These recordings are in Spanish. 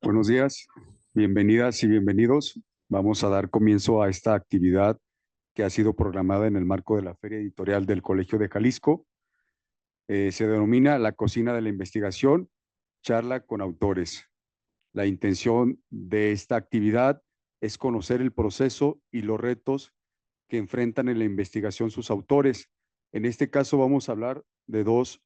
Buenos días, bienvenidas y bienvenidos. Vamos a dar comienzo a esta actividad que ha sido programada en el marco de la Feria Editorial del Colegio de Jalisco. Se denomina La Cocina de la Investigación, charla con autores. La intención de esta actividad es conocer el proceso y los retos que enfrentan en la investigación sus autores. En este caso vamos a hablar de dos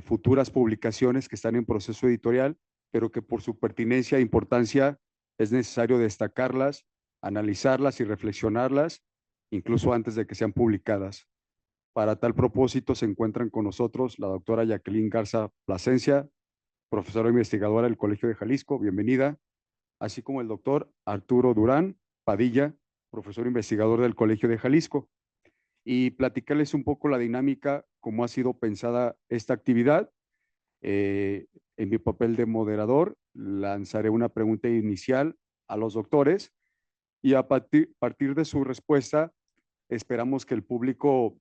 futuras publicaciones que están en proceso editorial, pero que por su pertinencia e importancia es necesario destacarlas, analizarlas y reflexionarlas, incluso antes de que sean publicadas. Para tal propósito se encuentran con nosotros la doctora Jacqueline Garza Plasencia, profesora investigadora del Colegio de Jalisco, bienvenida, así como el doctor Arturo Durán Padilla, profesor investigador del Colegio de Jalisco, y platicarles un poco la dinámica, cómo ha sido pensada esta actividad. En mi papel de moderador, lanzaré una pregunta inicial a los doctores y a partir de su respuesta, esperamos que el público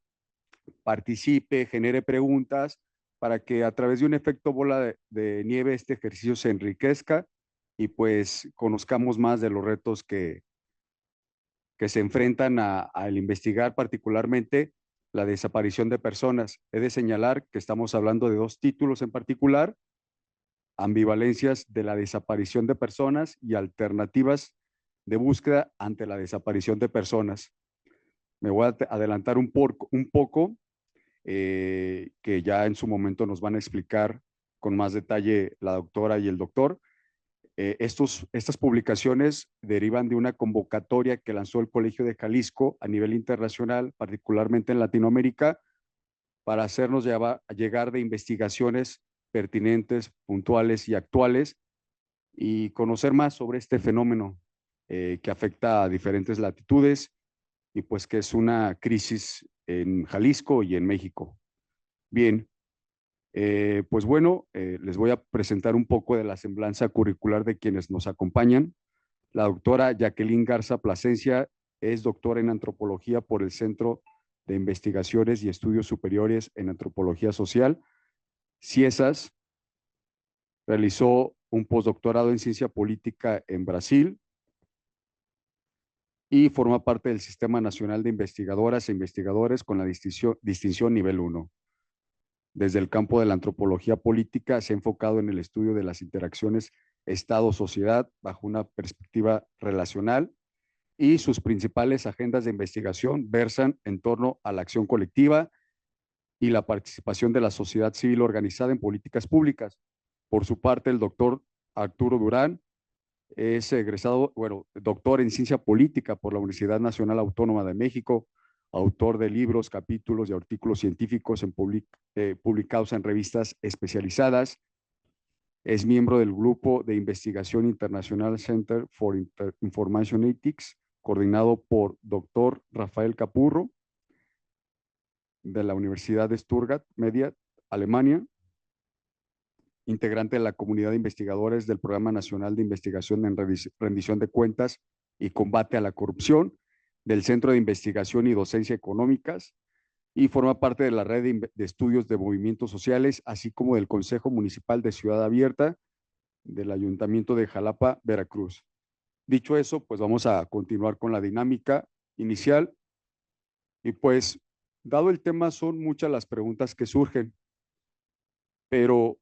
participe, genere preguntas para que a través de un efecto bola de nieve este ejercicio se enriquezca y pues conozcamos más de los retos que se enfrentan al investigar particularmente la desaparición de personas. He de señalar que estamos hablando de dos títulos en particular: ambivalencias de la desaparición de personas y alternativas de búsqueda ante la desaparición de personas. Me voy a adelantar un poco, que ya en su momento nos van a explicar con más detalle la doctora y el doctor. Estas publicaciones derivan de una convocatoria que lanzó el Colegio de Jalisco a nivel internacional, particularmente en Latinoamérica, para hacernos llegar de investigaciones pertinentes, puntuales y actuales, y conocer más sobre este fenómeno que afecta a diferentes latitudes y pues que es una crisis en Jalisco y en México. Bien, pues bueno, les voy a presentar un poco de la semblanza curricular de quienes nos acompañan. La doctora Jacqueline Garza Plasencia es doctora en antropología por el Centro de Investigaciones y Estudios Superiores en Antropología Social, CIESAS. Realizó un postdoctorado en ciencia política en Brasil y forma parte del Sistema Nacional de Investigadoras e Investigadores con la distinción nivel 1. Desde el campo de la antropología política se ha enfocado en el estudio de las interacciones Estado-sociedad bajo una perspectiva relacional, y sus principales agendas de investigación versan en torno a la acción colectiva y la participación de la sociedad civil organizada en políticas públicas. Por su parte, el doctor Arturo Durán es egresado, bueno, doctor en ciencia política por la Universidad Nacional Autónoma de México, autor de libros, capítulos y artículos científicos publicados en revistas especializadas. Es miembro del grupo de investigación internacional Center for Information Ethics, coordinado por doctor Rafael Capurro, de la Universidad de Stuttgart, Media, Alemania, integrante de la comunidad de investigadores del Programa Nacional de Investigación en Rendición de Cuentas y Combate a la Corrupción, del Centro de Investigación y Docencia Económicas, y forma parte de la red de estudios de movimientos sociales, así como del Consejo Municipal de Ciudad Abierta del Ayuntamiento de Jalapa, Veracruz. Dicho eso, pues vamos a continuar con la dinámica inicial. Y pues, dado el tema, son muchas las preguntas que surgen, pero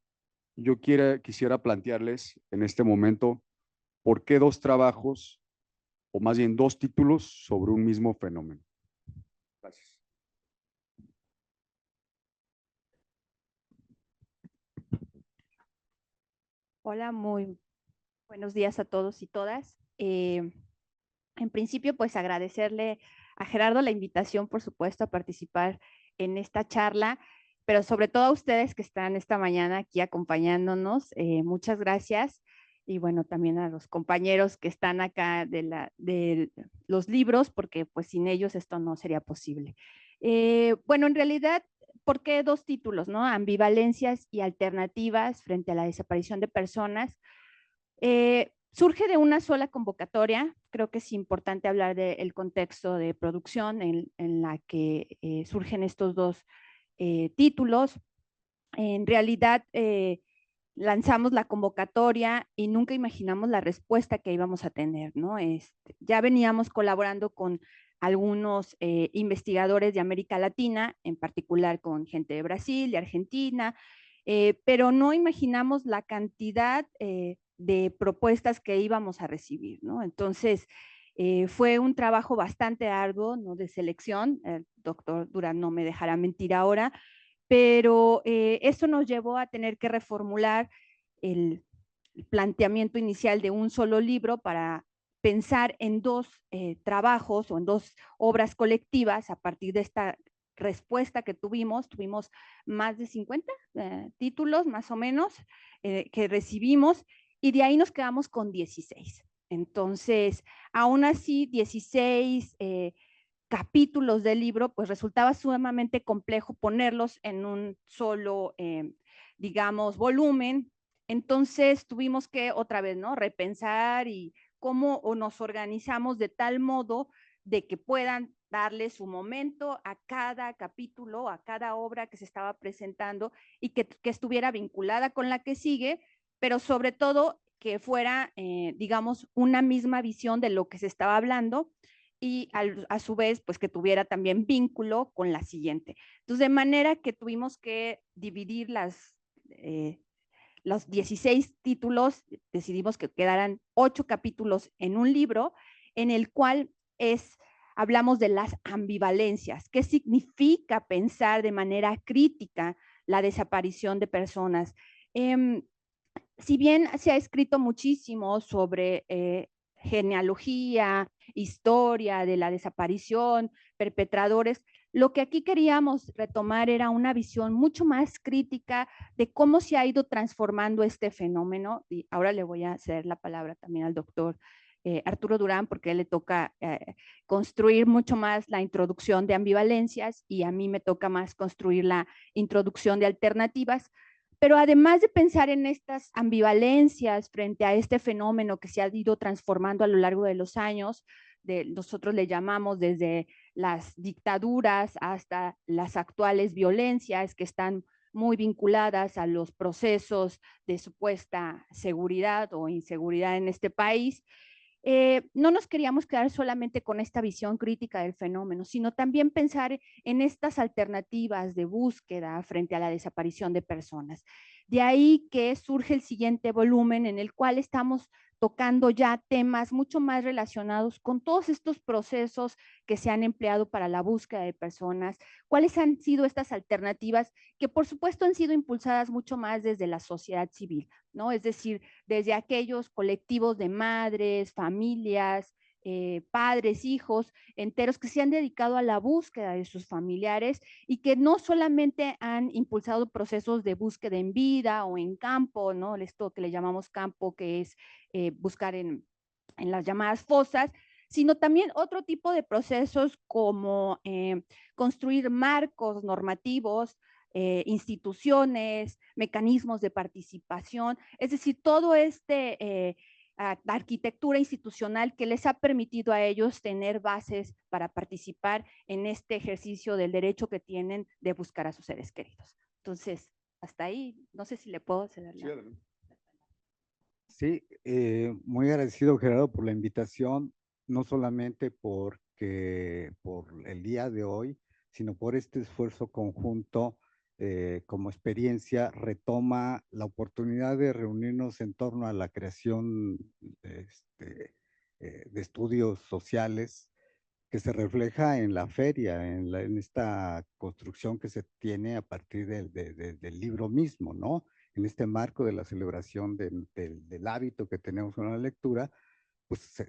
yo quisiera plantearles en este momento por qué dos trabajos, o más bien dos títulos sobre un mismo fenómeno. Gracias. Hola, muy buenos días a todos y todas. En principio, pues agradecerle a Gerardo la invitación, por supuesto, a participar en esta charla, pero sobre todo a ustedes que están esta mañana aquí acompañándonos. Muchas gracias. Y bueno, también a los compañeros que están acá de los libros, porque pues sin ellos esto no sería posible. Bueno, en realidad, ¿por qué dos títulos, no? Ambivalencias y alternativas frente a la desaparición de personas. Surge de una sola convocatoria. Creo que es importante hablar del contexto de producción en la que surgen estos dos títulos. En realidad, lanzamos la convocatoria y nunca imaginamos la respuesta que íbamos a tener, ¿no? Ya veníamos colaborando con algunos investigadores de América Latina, en particular con gente de Brasil, de Argentina, pero no imaginamos la cantidad de propuestas que íbamos a recibir, ¿no? Entonces, fue un trabajo bastante arduo, ¿no? De selección. El doctor Durán no me dejará mentir ahora, pero eso nos llevó a tener que reformular el planteamiento inicial de un solo libro para pensar en dos trabajos o en dos obras colectivas a partir de esta respuesta que tuvimos. Tuvimos más de 50 títulos más o menos que recibimos y de ahí nos quedamos con 16. Entonces, aún así, 16 capítulos del libro, pues resultaba sumamente complejo ponerlos en un solo, digamos, volumen. Entonces tuvimos que otra vez, ¿no? Repensar y cómo nos organizamos de tal modo de que puedan darle su momento a cada capítulo, a cada obra que se estaba presentando y que estuviera vinculada con la que sigue, pero sobre todo que fuera, digamos, una misma visión de lo que se estaba hablando y a su vez, pues que tuviera también vínculo con la siguiente. Entonces, de manera que tuvimos que dividir los 16 títulos, decidimos que quedaran 8 capítulos en un libro, en el cual hablamos de las ambivalencias, qué significa pensar de manera crítica la desaparición de personas. Si bien se ha escrito muchísimo sobre genealogía, historia de la desaparición, perpetradores, lo que aquí queríamos retomar era una visión mucho más crítica de cómo se ha ido transformando este fenómeno. Y ahora le voy a ceder la palabra también al doctor Arturo Durán, porque a él le toca construir mucho más la introducción de ambivalencias y a mí me toca más construir la introducción de alternativas. Pero además de pensar en estas ambivalencias frente a este fenómeno que se ha ido transformando a lo largo de los años, nosotros le llamamos desde las dictaduras hasta las actuales violencias que están muy vinculadas a los procesos de supuesta seguridad o inseguridad en este país, no nos queríamos quedar solamente con esta visión crítica del fenómeno, sino también pensar en estas alternativas de búsqueda frente a la desaparición de personas. De ahí que surge el siguiente volumen en el cual estamos tocando ya temas mucho más relacionados con todos estos procesos que se han empleado para la búsqueda de personas, cuáles han sido estas alternativas que por supuesto han sido impulsadas mucho más desde la sociedad civil, ¿no? Es decir, desde aquellos colectivos de madres, familias, padres, hijos enteros que se han dedicado a la búsqueda de sus familiares y que no solamente han impulsado procesos de búsqueda en vida o en campo, ¿no? Esto que le llamamos campo, que es buscar en las llamadas fosas, sino también otro tipo de procesos como construir marcos normativos, instituciones, mecanismos de participación, es decir, todo arquitectura institucional que les ha permitido a ellos tener bases para participar en este ejercicio del derecho que tienen de buscar a sus seres queridos. Entonces, hasta ahí, no sé si le puedo ceder la... Sí, muy agradecido, Gerardo, por la invitación, no solamente por el día de hoy, sino por este esfuerzo conjunto como experiencia, retoma la oportunidad de reunirnos en torno a la creación de estudios sociales que se refleja en la feria, en esta construcción que se tiene a partir del libro mismo, ¿no? En este marco de la celebración del hábito que tenemos con la lectura, pues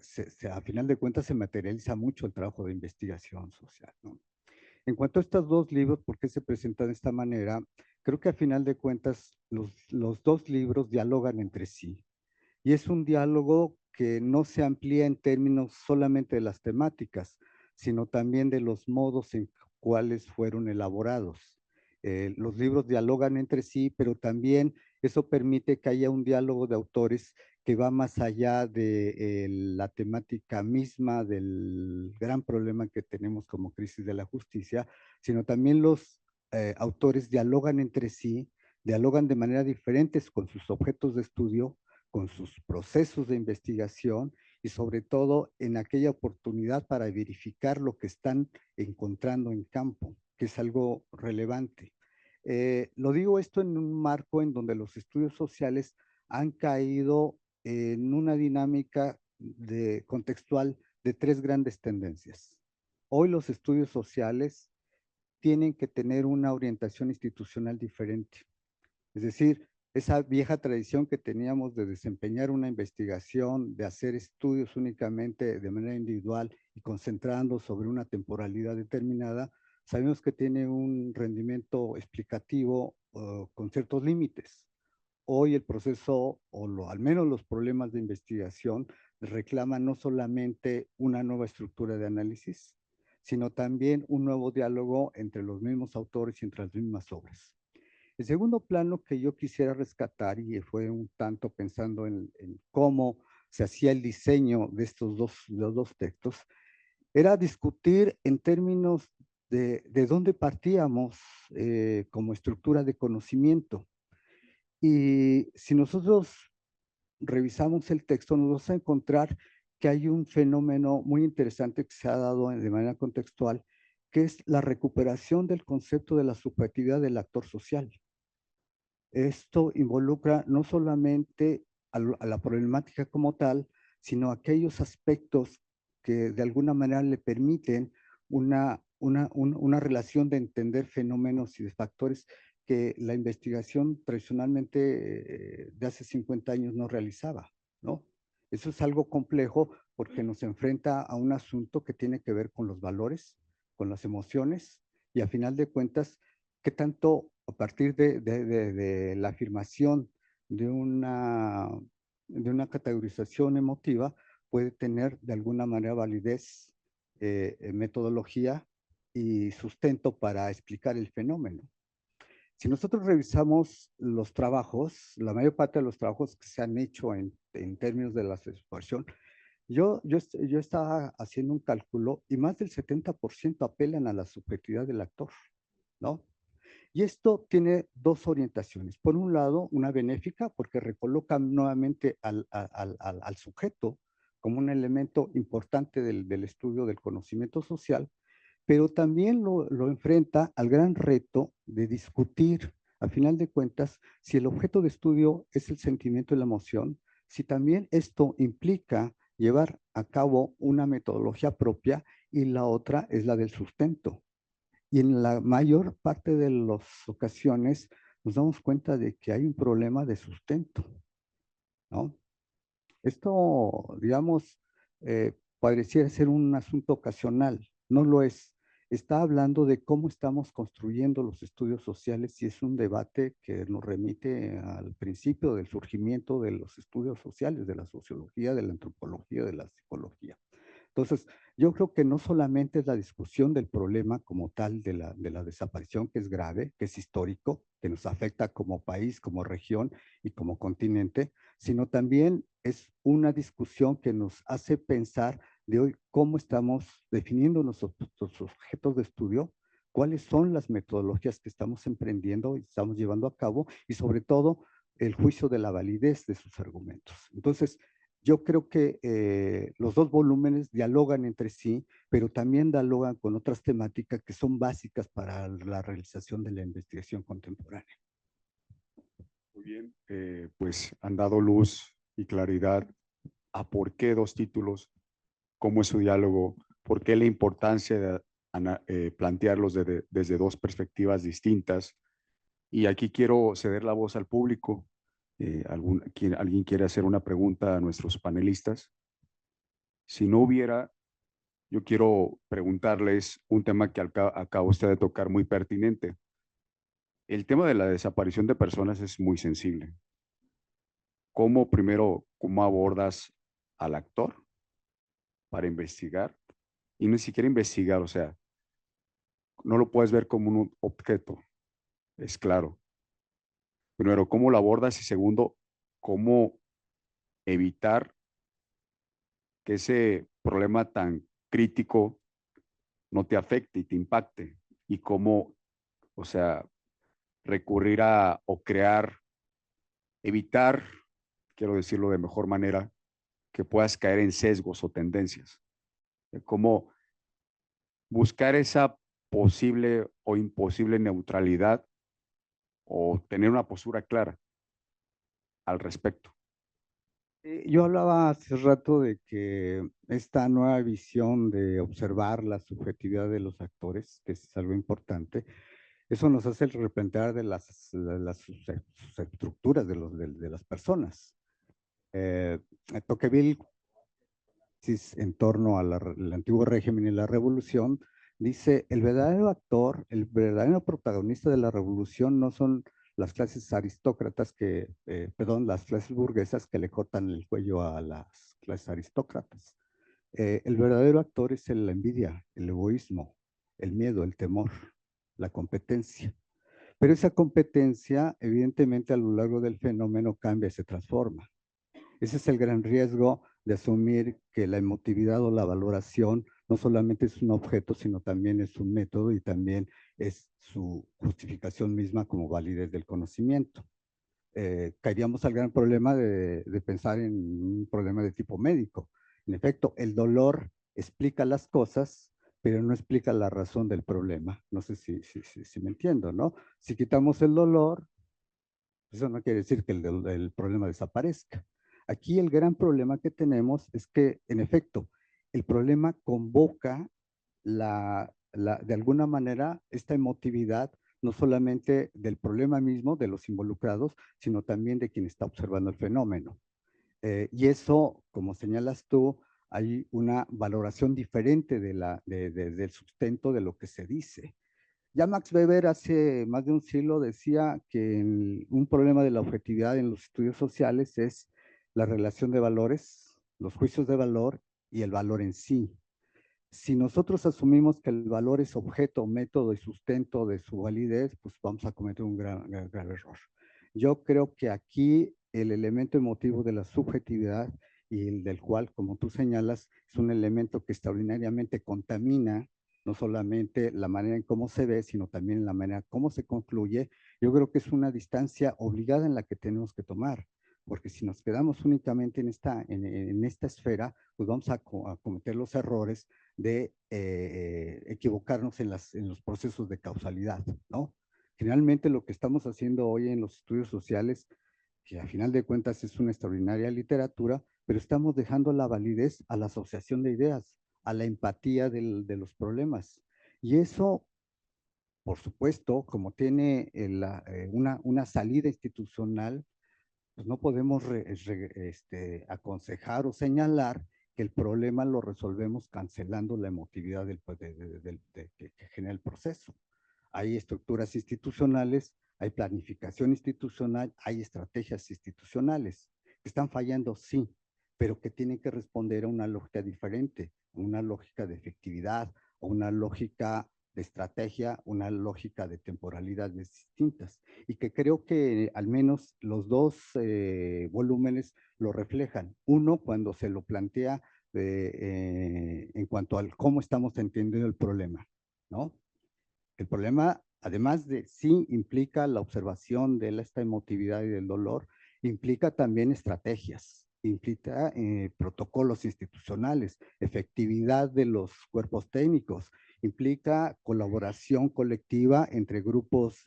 a final de cuentas se materializa mucho el trabajo de investigación social, ¿no? En cuanto a estos dos libros, ¿por qué se presentan de esta manera? Creo que a final de cuentas los dos libros dialogan entre sí. Y es un diálogo que no se amplía en términos solamente de las temáticas, sino también de los modos en cuales fueron elaborados. Los libros dialogan entre sí, pero también eso permite que haya un diálogo de autores que va más allá de la temática misma del gran problema que tenemos como crisis de la justicia, sino también los autores dialogan entre sí dialogan de manera diferente con sus objetos de estudio, con sus procesos de investigación y sobre todo en aquella oportunidad para verificar lo que están encontrando en campo, que es algo relevante. Lo digo esto en un marco en donde los estudios sociales han caído en una dinámica contextual de tres grandes tendencias. Hoy los estudios sociales tienen que tener una orientación institucional diferente. Es decir, esa vieja tradición que teníamos de desempeñar una investigación, de hacer estudios únicamente de manera individual y concentrando sobre una temporalidad determinada, sabemos que tiene un rendimiento explicativo con ciertos límites. Hoy el proceso, al menos los problemas de investigación, reclaman no solamente una nueva estructura de análisis, sino también un nuevo diálogo entre los mismos autores y entre las mismas obras. El segundo plano que yo quisiera rescatar, y fue un tanto pensando en cómo se hacía el diseño de los dos textos, era discutir en términos de dónde partíamos como estructura de conocimiento. Y si nosotros revisamos el texto, nos vamos a encontrar que hay un fenómeno muy interesante que se ha dado de manera contextual, que es la recuperación del concepto de la subjetividad del actor social. Esto involucra no solamente a la problemática como tal, sino aquellos aspectos que de alguna manera le permiten una relación de entender fenómenos y de factores que la investigación tradicionalmente de hace 50 años no realizaba, ¿no? Eso es algo complejo porque nos enfrenta a un asunto que tiene que ver con los valores, con las emociones y a final de cuentas, qué tanto a partir de la afirmación de una categorización emotiva puede tener de alguna manera validez, metodología y sustento para explicar el fenómeno. Si nosotros revisamos los trabajos, la mayor parte de los trabajos que se han hecho en términos de la exploración, yo estaba haciendo un cálculo y más del 70% apelan a la subjetividad del actor, ¿no? Y esto tiene dos orientaciones. Por un lado, una benéfica, porque recoloca nuevamente al sujeto como un elemento importante del estudio del conocimiento social, pero también lo enfrenta al gran reto de discutir, a final de cuentas, si el objeto de estudio es el sentimiento y la emoción, si también esto implica llevar a cabo una metodología propia y la otra es la del sustento. Y en la mayor parte de las ocasiones nos damos cuenta de que hay un problema de sustento, ¿no? Esto, digamos, pareciera ser un asunto ocasional, no lo es. Está hablando de cómo estamos construyendo los estudios sociales y es un debate que nos remite al principio del surgimiento de los estudios sociales, de la sociología, de la antropología, de la psicología. Entonces, yo creo que no solamente es la discusión del problema como tal de la desaparición, que es grave, que es histórico, que nos afecta como país, como región y como continente, sino también es una discusión que nos hace pensar de hoy cómo estamos definiendo nuestros objetos de estudio, cuáles son las metodologías que estamos emprendiendo y estamos llevando a cabo y sobre todo el juicio de la validez de sus argumentos. Entonces, yo creo que los dos volúmenes dialogan entre sí, pero también dialogan con otras temáticas que son básicas para la realización de la investigación contemporánea. Muy bien, pues han dado luz y claridad a por qué dos títulos, cómo es su diálogo, por qué la importancia de plantearlos desde dos perspectivas distintas. Y aquí quiero ceder la voz al público. ¿Alguien quiere hacer una pregunta a nuestros panelistas? Si no hubiera, yo quiero preguntarles un tema que acaba usted de tocar muy pertinente. El tema de la desaparición de personas es muy sensible. ¿Cómo abordas al actor para investigar? Y ni siquiera investigar, o sea, no lo puedes ver como un objeto, es claro. Primero, ¿cómo lo abordas? Y segundo, ¿cómo evitar que ese problema tan crítico no te afecte y te impacte? Y cómo, o sea, recurrir a o crear, evitar, quiero decirlo de mejor manera, que puedas caer en sesgos o tendencias. Cómo buscar esa posible o imposible neutralidad o tener una postura clara al respecto. Yo hablaba hace rato de que esta nueva visión de observar la subjetividad de los actores, que es algo importante, eso nos hace replantear de las estructuras de las personas. Tocqueville, en torno al antiguo régimen y la revolución, dice, el verdadero actor, el verdadero protagonista de la revolución no son las clases aristócratas las clases burguesas que le cortan el cuello a las clases aristócratas. El verdadero actor es la envidia, el egoísmo, el miedo, el temor, la competencia. Pero esa competencia, evidentemente, a lo largo del fenómeno cambia y se transforma. Ese es el gran riesgo de asumir que la emotividad o la valoración no solamente es un objeto, sino también es un método y también es su justificación misma como validez del conocimiento. Caeríamos al gran problema de pensar en un problema de tipo médico. En efecto, el dolor explica las cosas, pero no explica la razón del problema. No sé si me entiendo, ¿no? Si quitamos el dolor, eso no quiere decir que el problema desaparezca. Aquí el gran problema que tenemos es que, en efecto, el problema convoca de alguna manera esta emotividad, no solamente del problema mismo, de los involucrados, sino también de quien está observando el fenómeno. Y eso, como señalas tú, hay una valoración diferente del sustento de lo que se dice. Ya Max Weber hace más de un siglo decía que un problema de la objetividad en los estudios sociales es la relación de valores, los juicios de valor y el valor en sí. Si nosotros asumimos que el valor es objeto, método y sustento de su validez, pues vamos a cometer un gran error. Yo creo que aquí el elemento emotivo de la subjetividad y el del cual, como tú señalas, es un elemento que extraordinariamente contamina no solamente la manera en cómo se ve, sino también la manera en cómo se concluye. Yo creo que es una distancia obligada en la que tenemos que tomar, porque si nos quedamos únicamente en esta esfera, pues vamos a cometer los errores de equivocarnos en los procesos de causalidad, ¿no? Generalmente lo que estamos haciendo hoy en los estudios sociales, que a final de cuentas es una extraordinaria literatura, pero estamos dejando la validez a la asociación de ideas, a la empatía de los problemas. Y eso, por supuesto, como tiene una salida institucional, pues no podemos aconsejar o señalar que el problema lo resolvemos cancelando la emotividad que genera el proceso. Hay estructuras institucionales, hay planificación institucional, hay estrategias institucionales que están fallando, sí, pero que tienen que responder a una lógica diferente, una lógica de efectividad o una lógica de estrategia, una lógica de temporalidades distintas, y que creo que al menos los dos volúmenes lo reflejan. Uno, cuando se lo plantea en cuanto a cómo estamos entendiendo el problema, ¿no? El problema, además de sí implica la observación de esta emotividad y del dolor, implica también estrategias, implica protocolos institucionales, efectividad de los cuerpos técnicos, implica colaboración colectiva entre grupos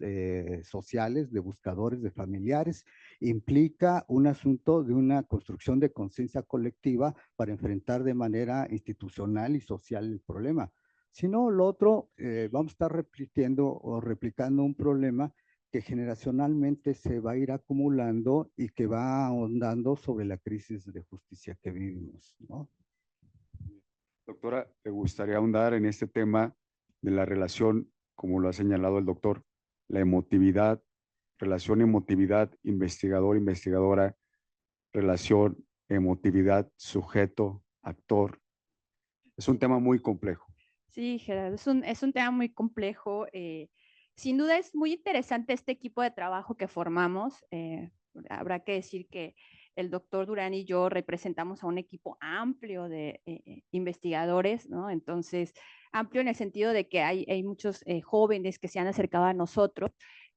sociales, de buscadores, de familiares, implica un asunto de una construcción de conciencia colectiva para enfrentar de manera institucional y social el problema. Si no, lo otro, vamos a estar repitiendo o replicando un problema que generacionalmente se va a ir acumulando y que va ahondando sobre la crisis de justicia que vivimos, ¿no? Doctora, ¿te gustaría ahondar en este tema de la relación, como lo ha señalado el doctor, la emotividad, relación emotividad investigador-investigadora, relación emotividad sujeto, actor? Es un tema muy complejo. Sí, Gerardo, es un tema muy complejo. Sin duda es muy interesante este equipo de trabajo que formamos. Habrá que decir que el doctor Durán y yo representamos a un equipo amplio de investigadores, ¿no? Entonces, amplio en el sentido de que hay muchos jóvenes que se han acercado a nosotros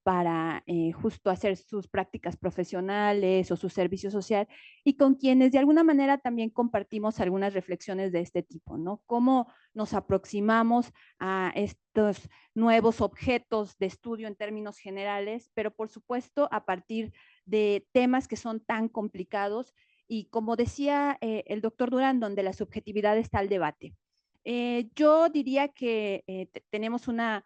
para justo hacer sus prácticas profesionales o su servicio social, y con quienes de alguna manera también compartimos algunas reflexiones de este tipo, ¿no? Cómo nos aproximamos a estos nuevos objetos de estudio en términos generales, pero por supuesto a partir de temas que son tan complicados y, como decía el doctor Durán, donde la subjetividad está al debate. Yo diría que tenemos una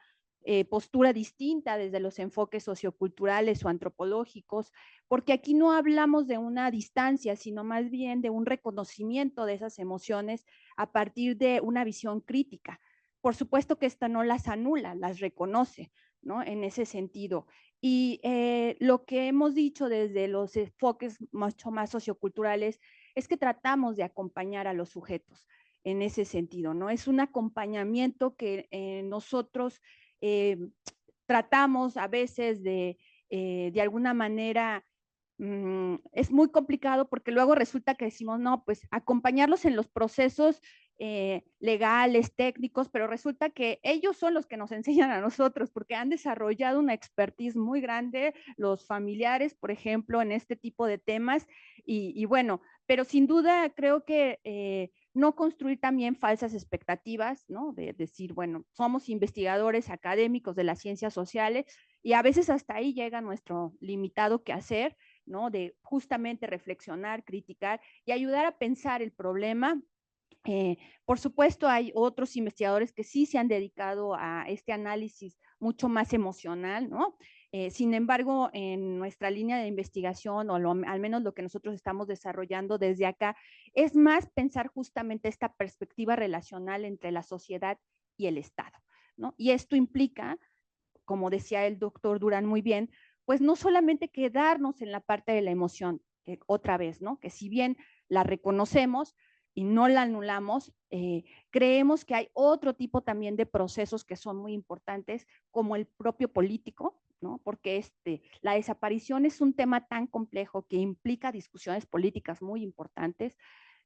postura distinta desde los enfoques socioculturales o antropológicos, porque aquí no hablamos de una distancia, sino más bien de un reconocimiento de esas emociones a partir de una visión crítica. Por supuesto que esta no las anula, las reconoce, ¿no? En ese sentido. Y lo que hemos dicho desde los enfoques mucho más socioculturales es que tratamos de acompañar a los sujetos en ese sentido, ¿no? Es un acompañamiento que nosotros tratamos a veces de alguna manera, es muy complicado porque luego resulta que decimos, no, pues acompañarlos en los procesos legales, técnicos, pero resulta que ellos son los que nos enseñan a nosotros porque han desarrollado una expertise muy grande, los familiares, por ejemplo, en este tipo de temas. Y bueno, pero sin duda creo que no construir también falsas expectativas, ¿no? De decir, bueno, somos investigadores académicos de las ciencias sociales y a veces hasta ahí llega nuestro limitado quehacer, ¿no? De justamente reflexionar, criticar y ayudar a pensar el problema. Por supuesto, hay otros investigadores que sí se han dedicado a este análisis mucho más emocional, ¿no? Sin embargo, en nuestra línea de investigación, o al menos lo que nosotros estamos desarrollando desde acá, es más pensar justamente esta perspectiva relacional entre la sociedad y el Estado, ¿no? Y esto implica, como decía el doctor Durán muy bien, pues no solamente quedarnos en la parte de la emoción, otra vez, ¿no? Que si bien la reconocemos y no la anulamos, creemos que hay otro tipo también de procesos que son muy importantes, como el propio político, ¿no? Porque la desaparición es un tema tan complejo que implica discusiones políticas muy importantes,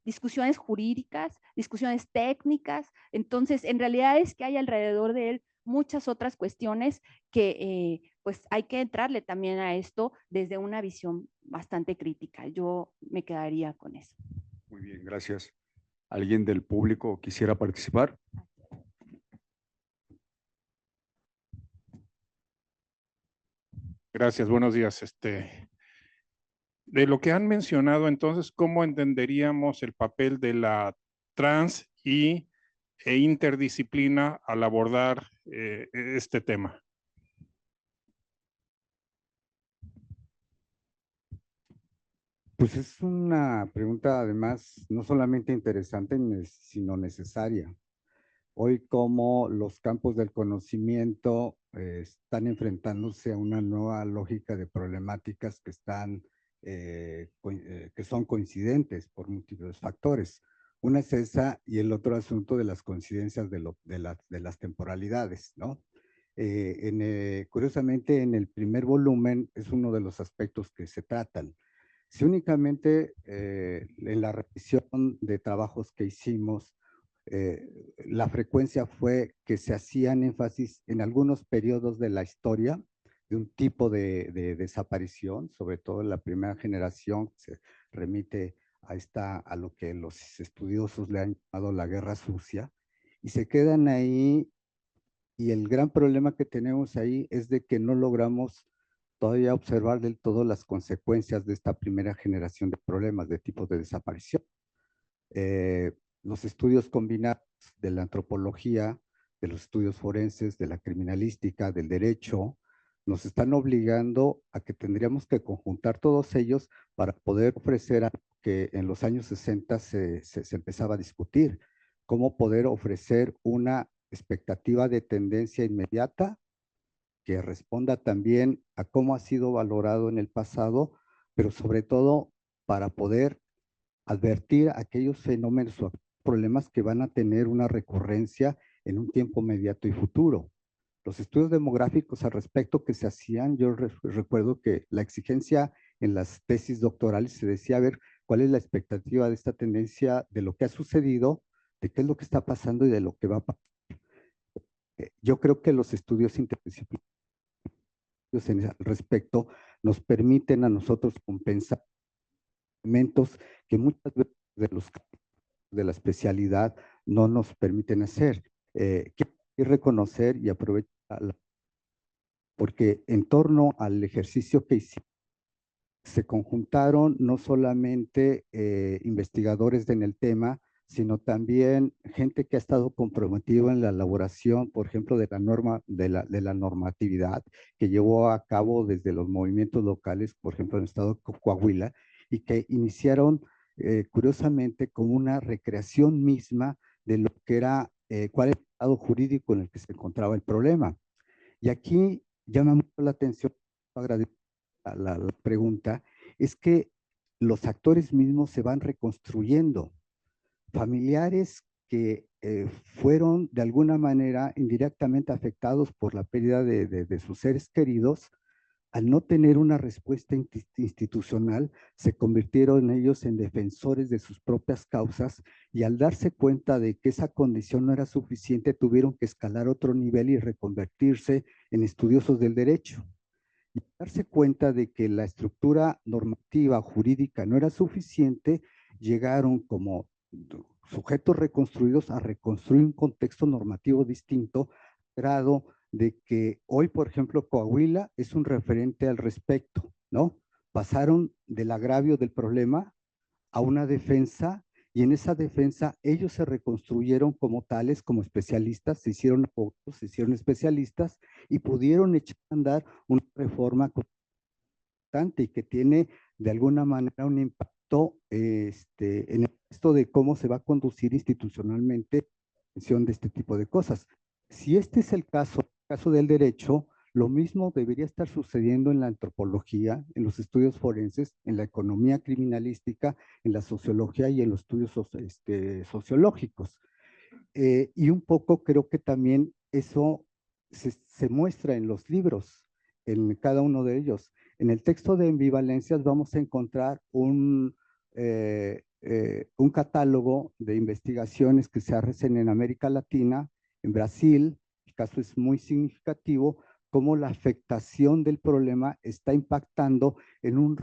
discusiones jurídicas, discusiones técnicas. Entonces, en realidad es que hay alrededor de él muchas otras cuestiones que pues hay que entrarle también a esto desde una visión bastante crítica. Yo me quedaría con eso. Muy bien, gracias. ¿Alguien del público quisiera participar? Gracias, buenos días. De lo que han mencionado, entonces, ¿cómo entenderíamos el papel de la e interdisciplina al abordar este tema? Pues es una pregunta además no solamente interesante, sino necesaria. Hoy como los campos del conocimiento están enfrentándose a una nueva lógica de problemáticas que que son coincidentes por múltiples factores. Una es esa y el otro asunto de las coincidencias de las temporalidades, ¿no? Curiosamente, en el primer volumen es uno de los aspectos que se tratan. Si únicamente en la revisión de trabajos que hicimos, la frecuencia fue que se hacían énfasis en algunos periodos de la historia de un tipo de desaparición, sobre todo en la primera generación, que se remite a lo que los estudiosos le han llamado la guerra sucia, y se quedan ahí, y el gran problema que tenemos ahí es de que no logramos todavía observar del todo las consecuencias de esta primera generación de problemas de tipos de desaparición. Los estudios combinados de la antropología, de los estudios forenses, de la criminalística, del derecho, nos están obligando a que tendríamos que conjuntar todos ellos para poder ofrecer algo que en los años 60 se empezaba a discutir, cómo poder ofrecer una expectativa de tendencia inmediata que responda también a cómo ha sido valorado en el pasado, pero sobre todo para poder advertir aquellos fenómenos o problemas que van a tener una recurrencia en un tiempo inmediato y futuro. Los estudios demográficos al respecto que se hacían, yo recuerdo que la exigencia en las tesis doctorales se decía, a ver, ¿cuál es la expectativa de esta tendencia, de lo que ha sucedido, de qué es lo que está pasando y de lo que va a pasar? Yo creo que los estudios interdisciplinarios al respecto nos permiten a nosotros compensar elementos que muchas veces de la especialidad no nos permiten hacer. Quiero reconocer y aprovechar porque en torno al ejercicio que hicimos, se conjuntaron no solamente investigadores en el tema, sino también gente que ha estado comprometida en la elaboración, por ejemplo, de la norma, de la normatividad que llevó a cabo desde los movimientos locales, por ejemplo, en el estado de Coahuila, y que iniciaron curiosamente como una recreación misma de lo que era, cuál era el estado jurídico en el que se encontraba el problema. Y aquí llama mucho la atención, agradezco la pregunta, es que los actores mismos se van reconstruyendo. Familiares que fueron de alguna manera indirectamente afectados por la pérdida de sus seres queridos, al no tener una respuesta institucional, se convirtieron ellos en defensores de sus propias causas y al darse cuenta de que esa condición no era suficiente, tuvieron que escalar otro nivel y reconvertirse en estudiosos del derecho. Y darse cuenta de que la estructura normativa jurídica no era suficiente, llegaron como sujetos reconstruidos a reconstruir un contexto normativo distinto, grado de que hoy, por ejemplo, Coahuila es un referente al respecto, ¿no? Pasaron del agravio del problema a una defensa y en esa defensa ellos se reconstruyeron como tales, como especialistas, se hicieron abogados, se hicieron especialistas y pudieron echar a andar una reforma constante y que tiene de alguna manera un impacto en esto de cómo se va a conducir institucionalmente la atención de este tipo de cosas. Si este es el caso del derecho, lo mismo debería estar sucediendo en la antropología, en los estudios forenses, en la economía criminalística, en la sociología y en los estudios sociológicos. Y un poco creo que también eso se muestra en los libros, en cada uno de ellos. En el texto de Ambivalencias vamos a encontrar un catálogo de investigaciones que se hacen en América Latina, en Brasil. El caso es muy significativo, cómo la afectación del problema está impactando en un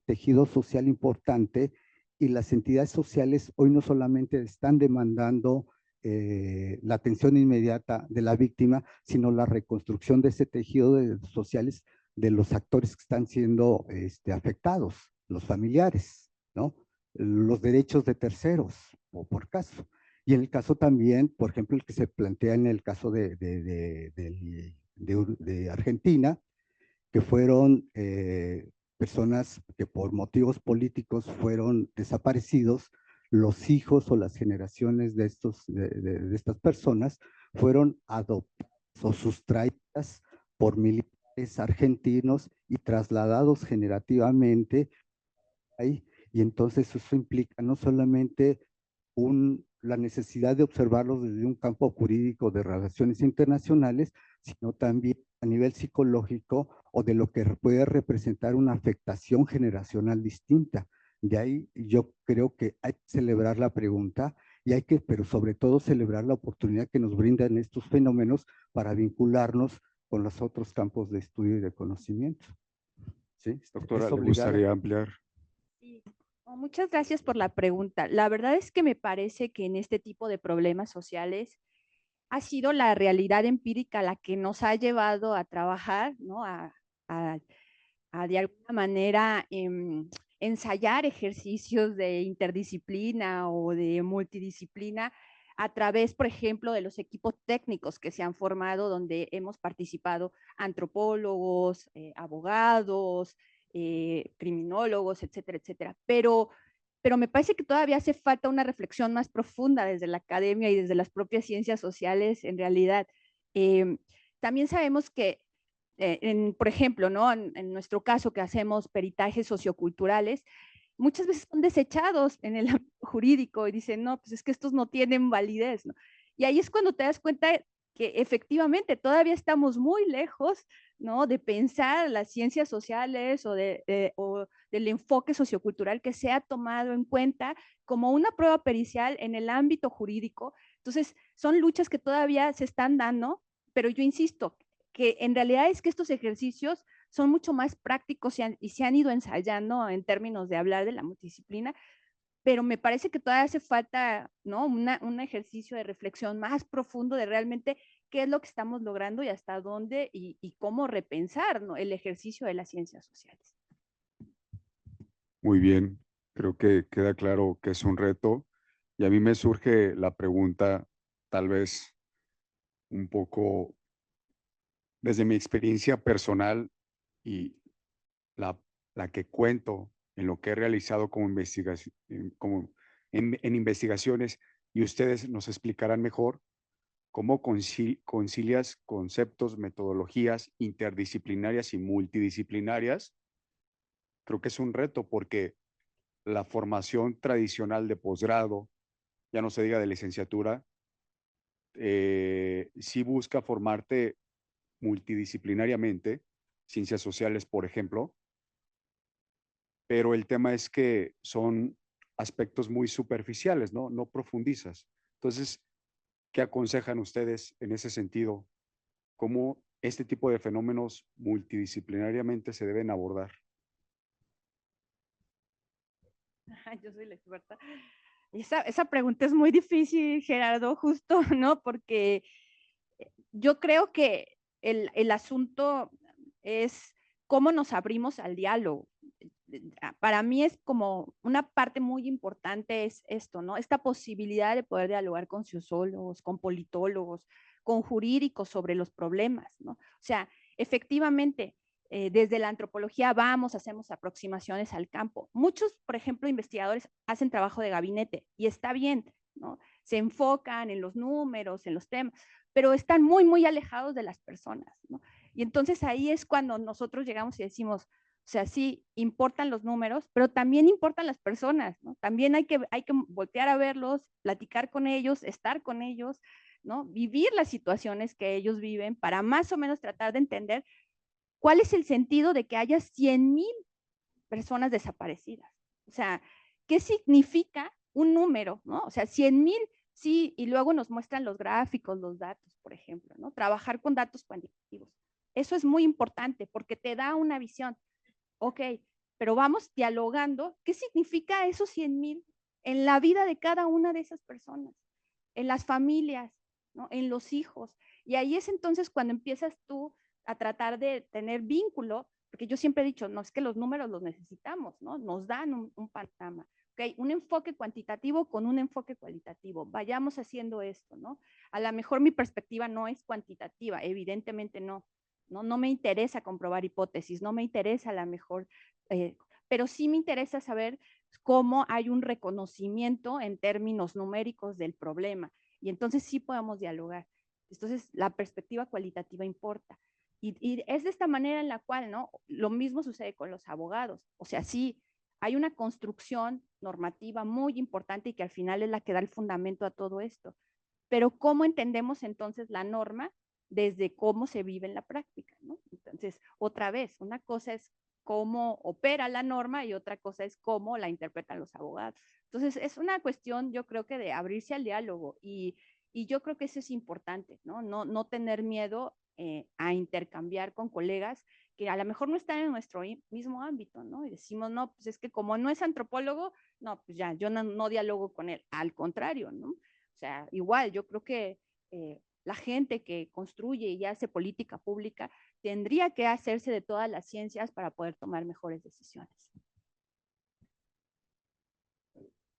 tejido social importante y las entidades sociales hoy no solamente están demandando la atención inmediata de la víctima, sino la reconstrucción de ese tejido sociales de los actores que están siendo afectados, los familiares, ¿no? Los derechos de terceros, o por caso. Y en el caso también, por ejemplo, el que se plantea en el caso de Argentina, que fueron personas que por motivos políticos fueron desaparecidos, los hijos o las generaciones de estas personas fueron adoptadas o sustraídas por militares argentinos y trasladados generativamente ahí. Y entonces eso implica no solamente la necesidad de observarlos desde un campo jurídico de relaciones internacionales, sino también a nivel psicológico o de lo que puede representar una afectación generacional distinta. De ahí yo creo que hay que celebrar la pregunta y hay que, pero sobre todo celebrar la oportunidad que nos brindan estos fenómenos para vincularnos con los otros campos de estudio y de conocimiento. ¿Sí? Doctora, ¿le gustaría ampliar? Sí. Muchas gracias por la pregunta. La verdad es que me parece que en este tipo de problemas sociales ha sido la realidad empírica la que nos ha llevado a trabajar, ¿no? A de alguna manera ensayar ejercicios de interdisciplina o de multidisciplina a través, por ejemplo, de los equipos técnicos que se han formado, donde hemos participado antropólogos, abogados, criminólogos, etcétera, etcétera. Pero me parece que todavía hace falta una reflexión más profunda desde la academia y desde las propias ciencias sociales en realidad. También sabemos que, por ejemplo, ¿no? En nuestro caso que hacemos peritajes socioculturales, muchas veces son desechados en el ámbito jurídico y dicen, no, pues es que estos no tienen validez, ¿no? Y ahí es cuando te das cuenta que efectivamente todavía estamos muy lejos, ¿no? De pensar las ciencias sociales o del enfoque sociocultural que se ha tomado en cuenta como una prueba pericial en el ámbito jurídico. Entonces, son luchas que todavía se están dando, pero yo insisto que en realidad es que estos ejercicios son mucho más prácticos y se han ido ensayando en términos de hablar de la multidisciplina, pero me parece que todavía hace falta, ¿no? Un ejercicio de reflexión más profundo de realmente qué es lo que estamos logrando y hasta dónde y cómo repensar, ¿no?, el ejercicio de las ciencias sociales. Muy bien, creo que queda claro que es un reto y a mí me surge la pregunta, tal vez un poco desde mi experiencia personal y la, la que cuento en lo que he realizado como investigación, en investigaciones, y ustedes nos explicarán mejor cómo concilias conceptos, metodologías interdisciplinarias y multidisciplinarias. Creo que es un reto porque la formación tradicional de posgrado, ya no se diga de licenciatura, sí busca formarte multidisciplinariamente, ciencias sociales, por ejemplo, pero el tema es que son aspectos muy superficiales, ¿no? No profundizas. Entonces, ¿qué aconsejan ustedes en ese sentido? ¿Cómo este tipo de fenómenos multidisciplinariamente se deben abordar? Yo soy la experta. Esa pregunta es muy difícil, Gerardo, justo, ¿no? Porque yo creo que el asunto es cómo nos abrimos al diálogo. Para mí es como una parte muy importante es esto, ¿no? Esta posibilidad de poder dialogar con sociólogos, con politólogos, con jurídicos sobre los problemas, ¿no? O sea, efectivamente, desde la antropología vamos, hacemos aproximaciones al campo. Muchos, por ejemplo, investigadores hacen trabajo de gabinete y está bien, ¿no? Se enfocan en los números, en los temas, pero están muy, muy alejados de las personas, ¿no? Y entonces ahí es cuando nosotros llegamos y decimos, o sea, sí, importan los números, pero también importan las personas, ¿no? También hay que voltear a verlos, platicar con ellos, estar con ellos, ¿no? Vivir las situaciones que ellos viven para más o menos tratar de entender cuál es el sentido de que haya 100,000 personas desaparecidas. O sea, ¿qué significa un número, ¿no? O sea, 100,000, sí, y luego nos muestran los gráficos, los datos, por ejemplo, ¿no? Trabajar con datos cuantitativos. Eso es muy importante porque te da una visión. Ok, pero vamos dialogando. ¿Qué significa esos 100,000 en la vida de cada una de esas personas? En las familias, ¿no? En los hijos. Y ahí es entonces cuando empiezas tú a tratar de tener vínculo, porque yo siempre he dicho, no es que los números los necesitamos, ¿no? Nos dan un panorama. Okay, un enfoque cuantitativo con un enfoque cualitativo. Vayamos haciendo esto, ¿no? A lo mejor mi perspectiva no es cuantitativa, evidentemente no. No me interesa comprobar hipótesis, no me interesa a lo mejor, pero sí me interesa saber cómo hay un reconocimiento en términos numéricos del problema. Y entonces sí podemos dialogar. Entonces la perspectiva cualitativa importa. Y es de esta manera en la cual, ¿no? Lo mismo sucede con los abogados. O sea, sí, hay una construcción normativa muy importante y que al final es la que da el fundamento a todo esto. Pero ¿cómo entendemos entonces la norma desde cómo se vive en la práctica, ¿no? Entonces, otra vez, una cosa es cómo opera la norma y otra cosa es cómo la interpretan los abogados. Entonces, es una cuestión, yo creo que de abrirse al diálogo y yo creo que eso es importante, ¿no? No tener miedo a intercambiar con colegas que a lo mejor no están en nuestro mismo ámbito, ¿no? Y decimos, no, pues es que como no es antropólogo, no, pues ya, yo no dialogo con él, al contrario, ¿no? O sea, igual, yo creo que la gente que construye y hace política pública tendría que hacerse de todas las ciencias para poder tomar mejores decisiones.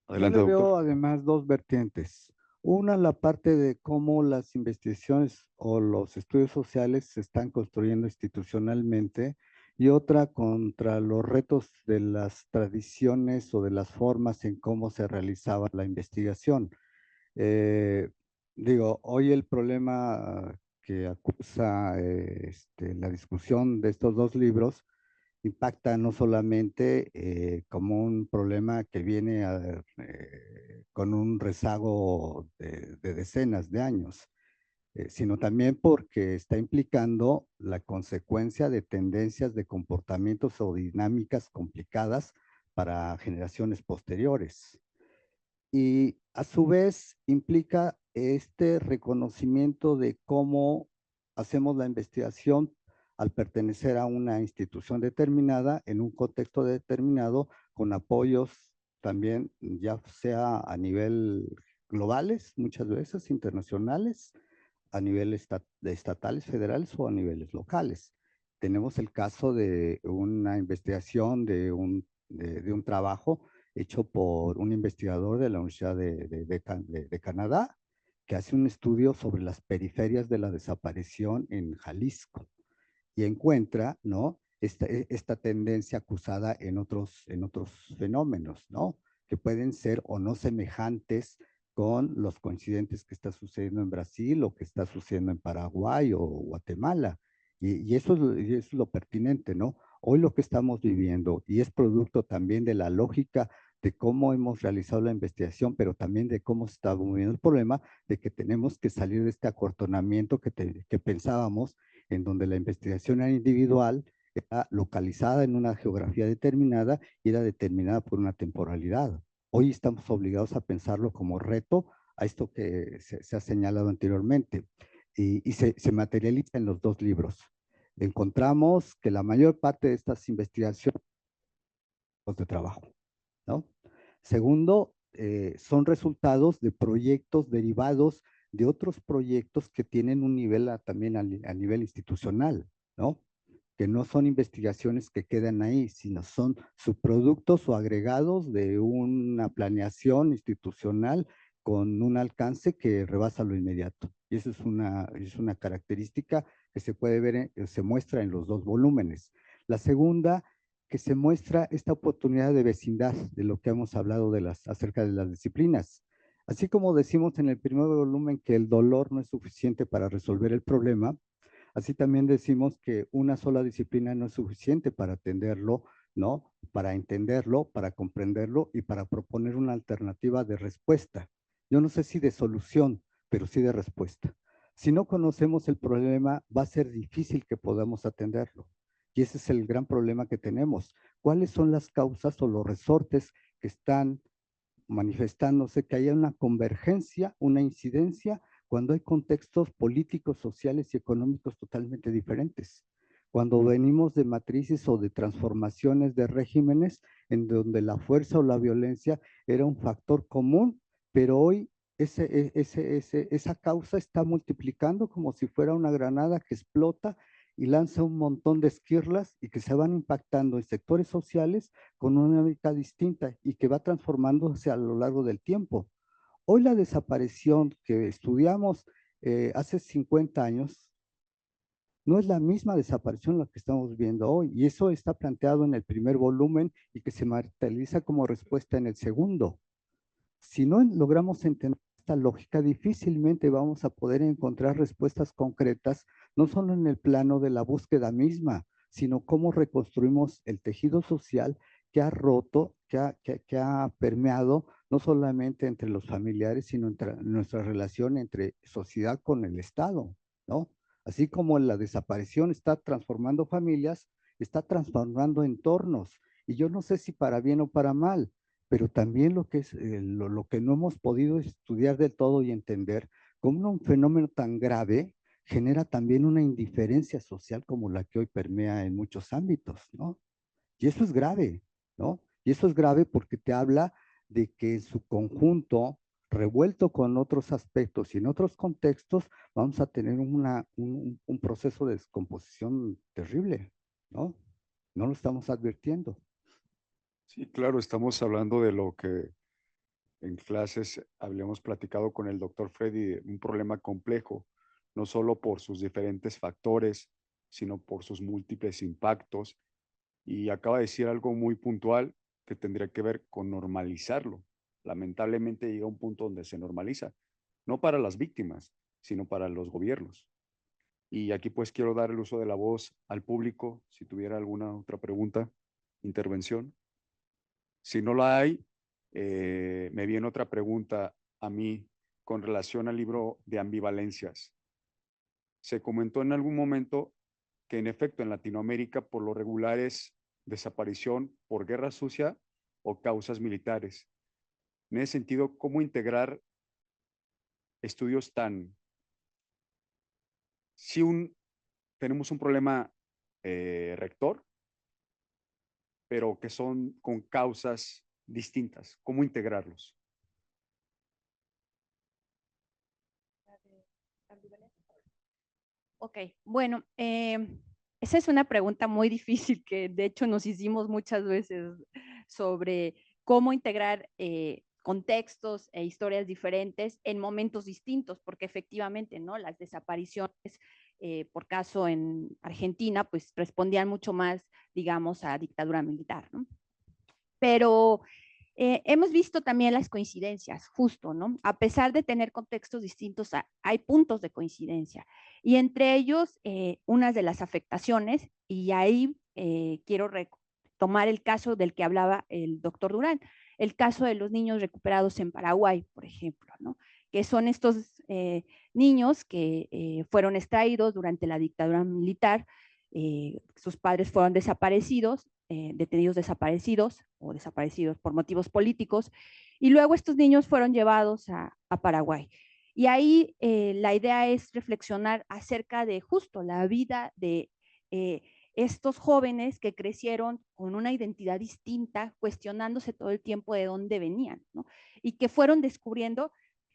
Adelante, Yo le doctor. veo además dos vertientes. Una, la parte de cómo las investigaciones o los estudios sociales se están construyendo institucionalmente y otra contra los retos de las tradiciones o de las formas en cómo se realizaba la investigación. Digo, hoy el problema que acusa la discusión de estos dos libros impacta no solamente como un problema que viene con un rezago de decenas de años, sino también porque está implicando la consecuencia de tendencias de comportamientos o dinámicas complicadas para generaciones posteriores. Y a su vez implica este reconocimiento de cómo hacemos la investigación al pertenecer a una institución determinada, en un contexto determinado, con apoyos también, ya sea a nivel globales, muchas veces internacionales, a nivel estatales, federales o a niveles locales. Tenemos el caso de una investigación, de un trabajo hecho por un investigador de la Universidad de Canadá, que hace un estudio sobre las periferias de la desaparición en Jalisco y encuentra, ¿no?, esta tendencia acusada en otros fenómenos, ¿no?, que pueden ser o no semejantes con los coincidentes que está sucediendo en Brasil o que está sucediendo en Paraguay o Guatemala. Y eso es lo pertinente, ¿no? Hoy lo que estamos viviendo, y es producto también de la lógica de cómo hemos realizado la investigación, pero también de cómo se está moviendo el problema, de que tenemos que salir de este acortonamiento que pensábamos, en donde la investigación era individual, era localizada en una geografía determinada y era determinada por una temporalidad. Hoy estamos obligados a pensarlo como reto a esto que se ha señalado anteriormente y se materializa en los dos libros. Encontramos que la mayor parte de estas investigaciones son de trabajo, ¿no? Segundo, son resultados de proyectos derivados de otros proyectos que tienen un nivel también a nivel institucional, ¿no? Que no son investigaciones que quedan ahí, sino son subproductos o agregados de una planeación institucional con un alcance que rebasa lo inmediato. Y eso es una característica que se puede ver, se muestra en los dos volúmenes. La segunda, que se muestra esta oportunidad de vecindad, de lo que hemos hablado acerca de las disciplinas. Así como decimos en el primer volumen que el dolor no es suficiente para resolver el problema, así también decimos que una sola disciplina no es suficiente para atenderlo, ¿no? Para entenderlo, para comprenderlo y para proponer una alternativa de respuesta. Yo no sé si de solución, pero sí de respuesta. Si no conocemos el problema, va a ser difícil que podamos atenderlo. Y ese es el gran problema que tenemos. ¿Cuáles son las causas o los resortes que están manifestándose que haya una convergencia, una incidencia, cuando hay contextos políticos, sociales y económicos totalmente diferentes? Cuando venimos de matrices o de transformaciones de regímenes en donde la fuerza o la violencia era un factor común, pero hoy esa causa está multiplicando como si fuera una granada que explota y lanza un montón de esquirlas y que se van impactando en sectores sociales con una dinámica distinta y que va transformándose a lo largo del tiempo. Hoy la desaparición que estudiamos hace 50 años no es la misma desaparición la que estamos viendo hoy, y eso está planteado en el primer volumen y que se materializa como respuesta en el segundo. Si no logramos entender esta lógica, difícilmente vamos a poder encontrar respuestas concretas, no solo en el plano de la búsqueda misma, sino cómo reconstruimos el tejido social que ha roto, que ha permeado no solamente entre los familiares, sino entre nuestra relación entre sociedad con el Estado, ¿no? Así como la desaparición está transformando familias, está transformando entornos, y yo no sé si para bien o para mal, pero también lo que no hemos podido estudiar del todo y entender, cómo un fenómeno tan grave genera también una indiferencia social como la que hoy permea en muchos ámbitos, ¿no? Y eso es grave, ¿no? Y eso es grave porque te habla de que en su conjunto, revuelto con otros aspectos y en otros contextos, vamos a tener un proceso de descomposición terrible, ¿no? No lo estamos advirtiendo. Sí, claro, estamos hablando de lo que en clases habíamos platicado con el doctor Freddy, un problema complejo, no solo por sus diferentes factores, sino por sus múltiples impactos. Y acaba de decir algo muy puntual que tendría que ver con normalizarlo. Lamentablemente llega un punto donde se normaliza, no para las víctimas, sino para los gobiernos. Y aquí pues quiero dar el uso de la voz al público, si tuviera alguna otra pregunta, intervención. Si no la hay, me viene otra pregunta a mí con relación al libro de ambivalencias. Se comentó en algún momento que en efecto en Latinoamérica por lo regular es desaparición por guerra sucia o causas militares. En ese sentido, ¿cómo integrar estudios tan si tenemos un problema rector, pero que son con causas distintas, ¿cómo integrarlos? Ok, bueno, esa es una pregunta muy difícil que de hecho nos hicimos muchas veces sobre cómo integrar contextos e historias diferentes en momentos distintos, porque efectivamente, ¿no? Las desapariciones, por caso en Argentina, pues respondían mucho más, digamos, a dictadura militar, ¿no? Pero hemos visto también las coincidencias, justo, ¿no? A pesar de tener contextos distintos, hay puntos de coincidencia. Y entre ellos, unas de las afectaciones, y ahí quiero tomar el caso del que hablaba el doctor Durán, el caso de los niños recuperados en Paraguay, por ejemplo, ¿no? Que son estos niños que fueron extraídos durante la dictadura militar, sus padres fueron desaparecidos, detenidos desaparecidos o desaparecidos por motivos políticos, y luego estos niños fueron llevados a Paraguay. Y ahí la idea es reflexionar acerca de justo la vida de estos jóvenes que crecieron con una identidad distinta, cuestionándose todo el tiempo de dónde venían, ¿no? Y que fueron descubriendo,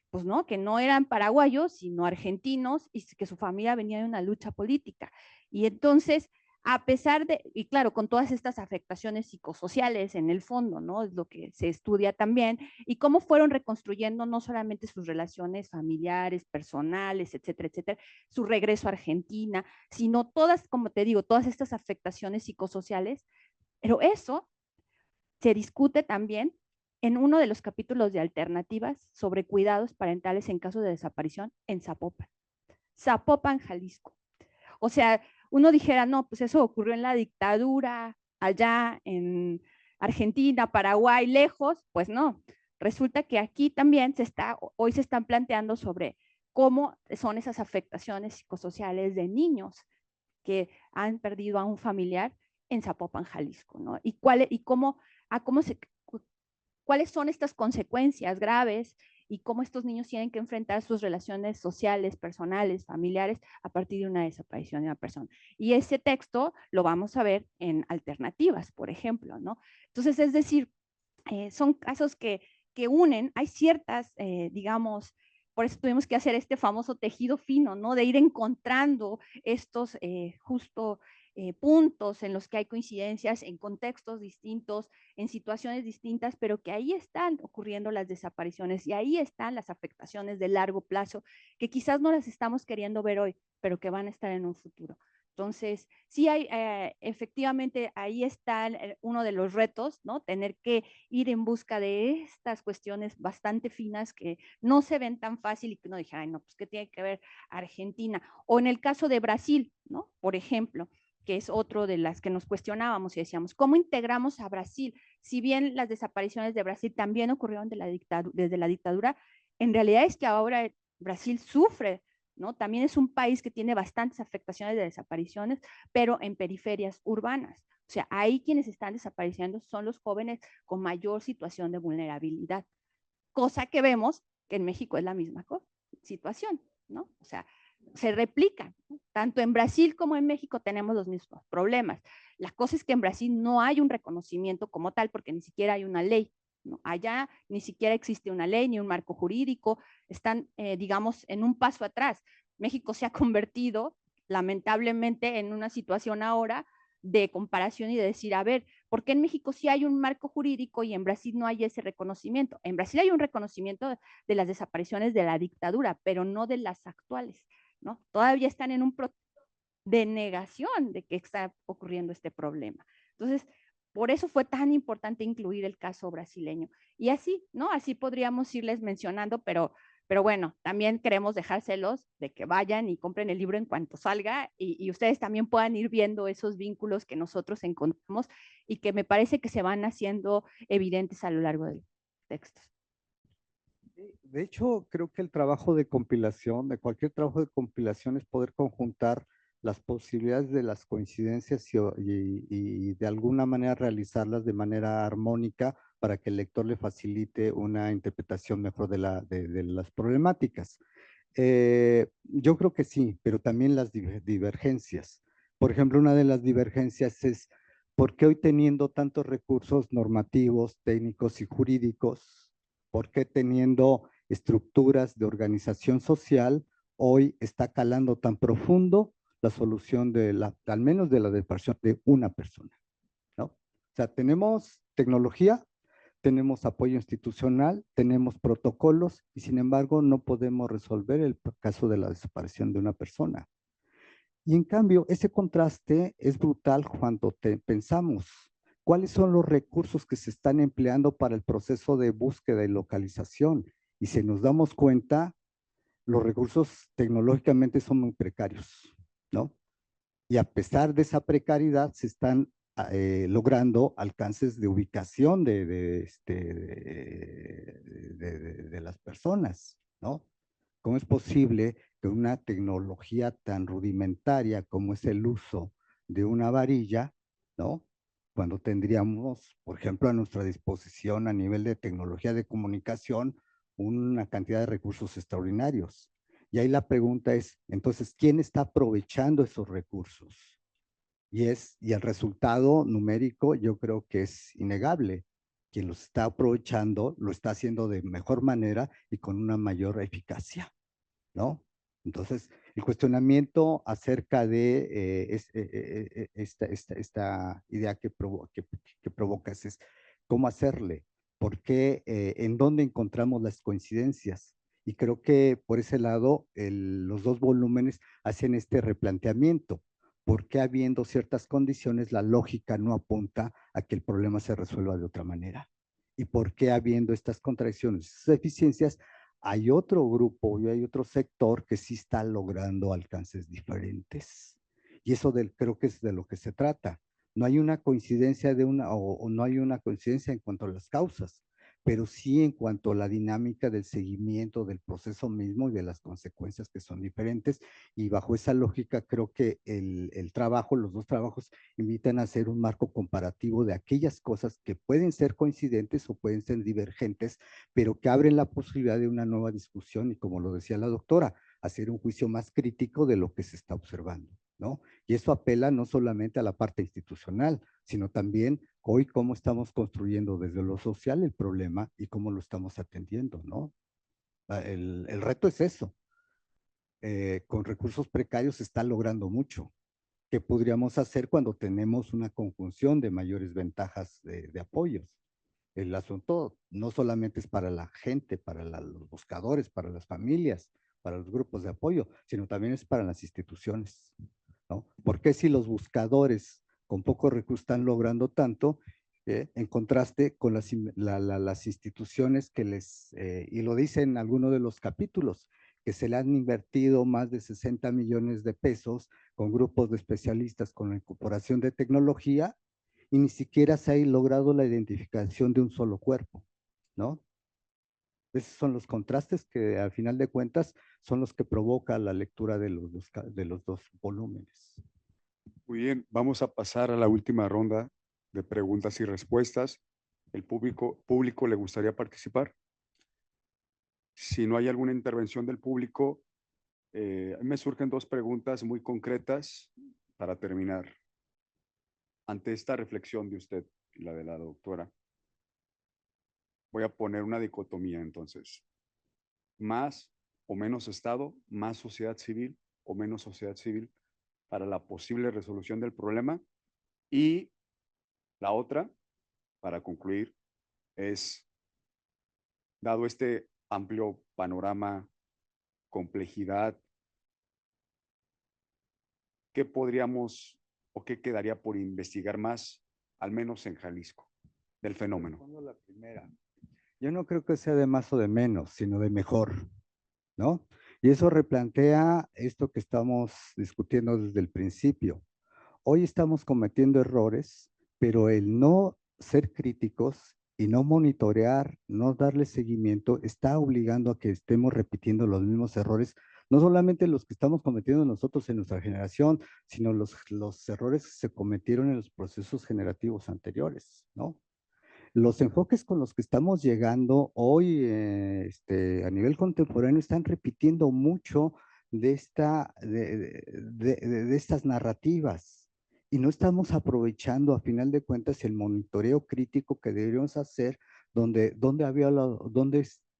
pues no, que no eran paraguayos, sino argentinos, y que su familia venía de una lucha política. Y entonces, a pesar de, y claro, con todas estas afectaciones psicosociales en el fondo, ¿no? Es lo que se estudia también, y cómo fueron reconstruyendo no solamente sus relaciones familiares, personales, etcétera, etcétera, su regreso a Argentina, sino todas, como te digo, todas estas afectaciones psicosociales, pero eso se discute también en uno de los capítulos de alternativas sobre cuidados parentales en caso de desaparición en Zapopan. Zapopan, Jalisco. O sea, uno dijera, no, pues eso ocurrió en la dictadura, allá en Argentina, Paraguay, lejos, pues no. Resulta que aquí también hoy se están planteando sobre cómo son esas afectaciones psicosociales de niños que han perdido a un familiar en Zapopan, Jalisco, ¿no? ¿Cuáles son estas consecuencias graves y cómo estos niños tienen que enfrentar sus relaciones sociales, personales, familiares a partir de una desaparición de una persona? Y ese texto lo vamos a ver en alternativas, por ejemplo, ¿no? Entonces, es decir, son casos que unen, hay ciertas, digamos, por eso tuvimos que hacer este famoso tejido fino, ¿no? De ir encontrando estos justo puntos en los que hay coincidencias en contextos distintos, en situaciones distintas, pero que ahí están ocurriendo las desapariciones y ahí están las afectaciones de largo plazo, que quizás no las estamos queriendo ver hoy, pero que van a estar en un futuro. Entonces, sí hay, efectivamente, ahí está uno de los retos, ¿no? Tener que ir en busca de estas cuestiones bastante finas que no se ven tan fácil y que uno dije, ay, no, pues, ¿qué tiene que ver Argentina? O en el caso de Brasil, ¿no? Por ejemplo, que es otro de las que nos cuestionábamos y decíamos, ¿cómo integramos a Brasil? Si bien las desapariciones de Brasil también ocurrieron desde la dictadura, en realidad es que ahora Brasil sufre, ¿no? También es un país que tiene bastantes afectaciones de desapariciones, pero en periferias urbanas. O sea, ahí quienes están desapareciendo son los jóvenes con mayor situación de vulnerabilidad, cosa que vemos que en México es la misma situación, ¿no? O sea, se replican, ¿no? Tanto en Brasil como en México tenemos los mismos problemas. La cosa es que en Brasil no hay un reconocimiento como tal porque ni siquiera hay una ley, ¿no? Allá ni siquiera existe una ley ni un marco jurídico, están, digamos, en un paso atrás. México se ha convertido, lamentablemente, en una situación ahora de comparación y de decir, a ver, ¿por qué en México sí hay un marco jurídico y en Brasil no hay ese reconocimiento? En Brasil hay un reconocimiento de las desapariciones de la dictadura, pero no de las actuales, ¿no? Todavía están en un proceso de negación de que está ocurriendo este problema. Entonces, por eso fue tan importante incluir el caso brasileño. Y así, ¿no? Así podríamos irles mencionando, pero bueno, también queremos dejárselos de que vayan y compren el libro en cuanto salga y ustedes también puedan ir viendo esos vínculos que nosotros encontramos y que me parece que se van haciendo evidentes a lo largo del texto. De hecho, creo que el trabajo de compilación, de cualquier trabajo de compilación, es poder conjuntar las posibilidades de las coincidencias y de alguna manera realizarlas de manera armónica para que el lector le facilite una interpretación mejor de las problemáticas. Yo creo que sí, pero también las divergencias. Por ejemplo, una de las divergencias es ¿por qué hoy teniendo tantos recursos normativos, técnicos y jurídicos, por qué teniendo estructuras de organización social, hoy está calando tan profundo la solución al menos de la desaparición de una persona, ¿no? O sea, tenemos tecnología, tenemos apoyo institucional, tenemos protocolos y sin embargo no podemos resolver el caso de la desaparición de una persona. Y en cambio, ese contraste es brutal cuando pensamos cuáles son los recursos que se están empleando para el proceso de búsqueda y localización. Y si nos damos cuenta, los recursos tecnológicamente son muy precarios, ¿no? Y a pesar de esa precariedad, se están logrando alcances de ubicación de las personas, ¿no? ¿Cómo es posible que una tecnología tan rudimentaria como es el uso de una varilla, ¿no? Cuando tendríamos, por ejemplo, a nuestra disposición a nivel de tecnología de comunicación, una cantidad de recursos extraordinarios. Y ahí la pregunta es, entonces, ¿quién está aprovechando esos recursos? Y el resultado numérico yo creo que es innegable. Quien los está aprovechando lo está haciendo de mejor manera y con una mayor eficacia, ¿no? Entonces, el cuestionamiento acerca de esta idea que provocas es cómo hacerle, por qué, en dónde encontramos las coincidencias. Y creo que por ese lado, los dos volúmenes hacen este replanteamiento. ¿Por qué habiendo ciertas condiciones la lógica no apunta a que el problema se resuelva de otra manera? ¿Y por qué habiendo estas contradicciones, estas deficiencias, hay otro grupo y hay otro sector que sí está logrando alcances diferentes? Y eso creo que es de lo que se trata. No hay una coincidencia o no hay una coincidencia en cuanto a las causas, pero sí en cuanto a la dinámica del seguimiento del proceso mismo y de las consecuencias que son diferentes. Y bajo esa lógica creo que los dos trabajos invitan a hacer un marco comparativo de aquellas cosas que pueden ser coincidentes o pueden ser divergentes, pero que abren la posibilidad de una nueva discusión y, como lo decía la doctora, hacer un juicio más crítico de lo que se está observando, ¿no? Y eso apela no solamente a la parte institucional, sino también hoy cómo estamos construyendo desde lo social el problema y cómo lo estamos atendiendo, ¿no? El reto es eso. Con recursos precarios se está logrando mucho. ¿Qué podríamos hacer cuando tenemos una conjunción de mayores ventajas de apoyos? El asunto no solamente es para la gente, para los buscadores, para las familias, para los grupos de apoyo, sino también es para las instituciones, ¿no? ¿Por qué si los buscadores con pocos recursos están logrando tanto, en contraste con las instituciones que y lo dicen en alguno de los capítulos, que se le han invertido más de 60 millones de pesos con grupos de especialistas con la incorporación de tecnología y ni siquiera se ha logrado la identificación de un solo cuerpo, ¿no? Esos son los contrastes que al final de cuentas son los que provoca la lectura de los dos volúmenes. Muy bien, vamos a pasar a la última ronda de preguntas y respuestas. ¿El público le gustaría participar? Si no hay alguna intervención del público, me surgen dos preguntas muy concretas para terminar. Ante esta reflexión de usted y la de la doctora, voy a poner una dicotomía entonces. Más o menos Estado, más sociedad civil o menos sociedad civil para la posible resolución del problema. Y la otra, para concluir, es, dado este amplio panorama, complejidad, ¿qué podríamos o qué quedaría por investigar más, al menos en Jalisco, del fenómeno? La primera. Yo no creo que sea de más o de menos, sino de mejor, ¿no? Y eso replantea esto que estamos discutiendo desde el principio. Hoy estamos cometiendo errores, pero el no ser críticos y no monitorear, no darle seguimiento, está obligando a que estemos repitiendo los mismos errores, no solamente los que estamos cometiendo nosotros en nuestra generación, sino los errores que se cometieron en los procesos generativos anteriores, ¿no? Los enfoques con los que estamos llegando hoy a nivel contemporáneo están repitiendo mucho de estas narrativas y no estamos aprovechando a final de cuentas el monitoreo crítico que deberíamos hacer donde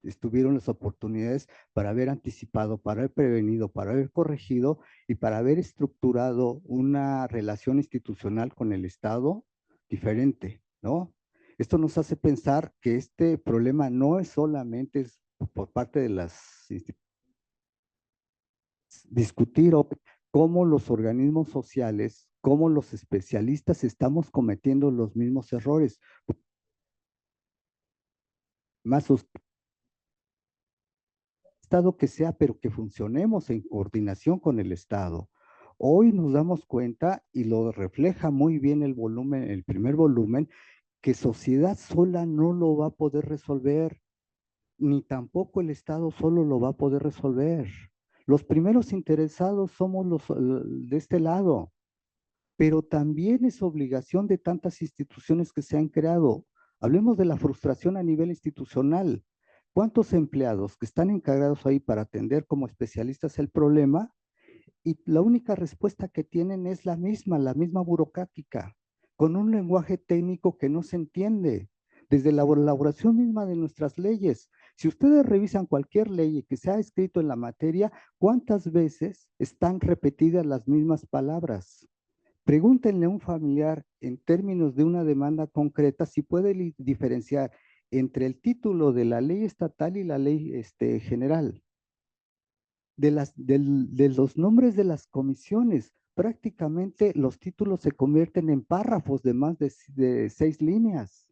estuvieron las oportunidades para haber anticipado, para haber prevenido, para haber corregido y para haber estructurado una relación institucional con el Estado diferente, ¿no? Esto nos hace pensar que este problema no es solamente por parte de las instituciones, discutir cómo los organismos sociales, cómo los especialistas estamos cometiendo los mismos errores. Más Estado que sea, pero que funcionemos en coordinación con el Estado. Hoy nos damos cuenta, y lo refleja muy bien el volumen, el primer volumen, que sociedad sola no lo va a poder resolver, ni tampoco el Estado solo lo va a poder resolver. Los primeros interesados somos los de este lado, pero también es obligación de tantas instituciones que se han creado. Hablemos de la frustración a nivel institucional. ¿Cuántos empleados que están encargados ahí para atender como especialistas el problema y la única respuesta que tienen es la misma burocrática, con un lenguaje técnico que no se entiende, desde la elaboración misma de nuestras leyes? Si ustedes revisan cualquier ley que se ha escrito en la materia, ¿cuántas veces están repetidas las mismas palabras? Pregúntenle a un familiar en términos de una demanda concreta si puede diferenciar entre el título de la ley estatal y la ley general. De los nombres de las comisiones, prácticamente los títulos se convierten en párrafos de más de 6 líneas.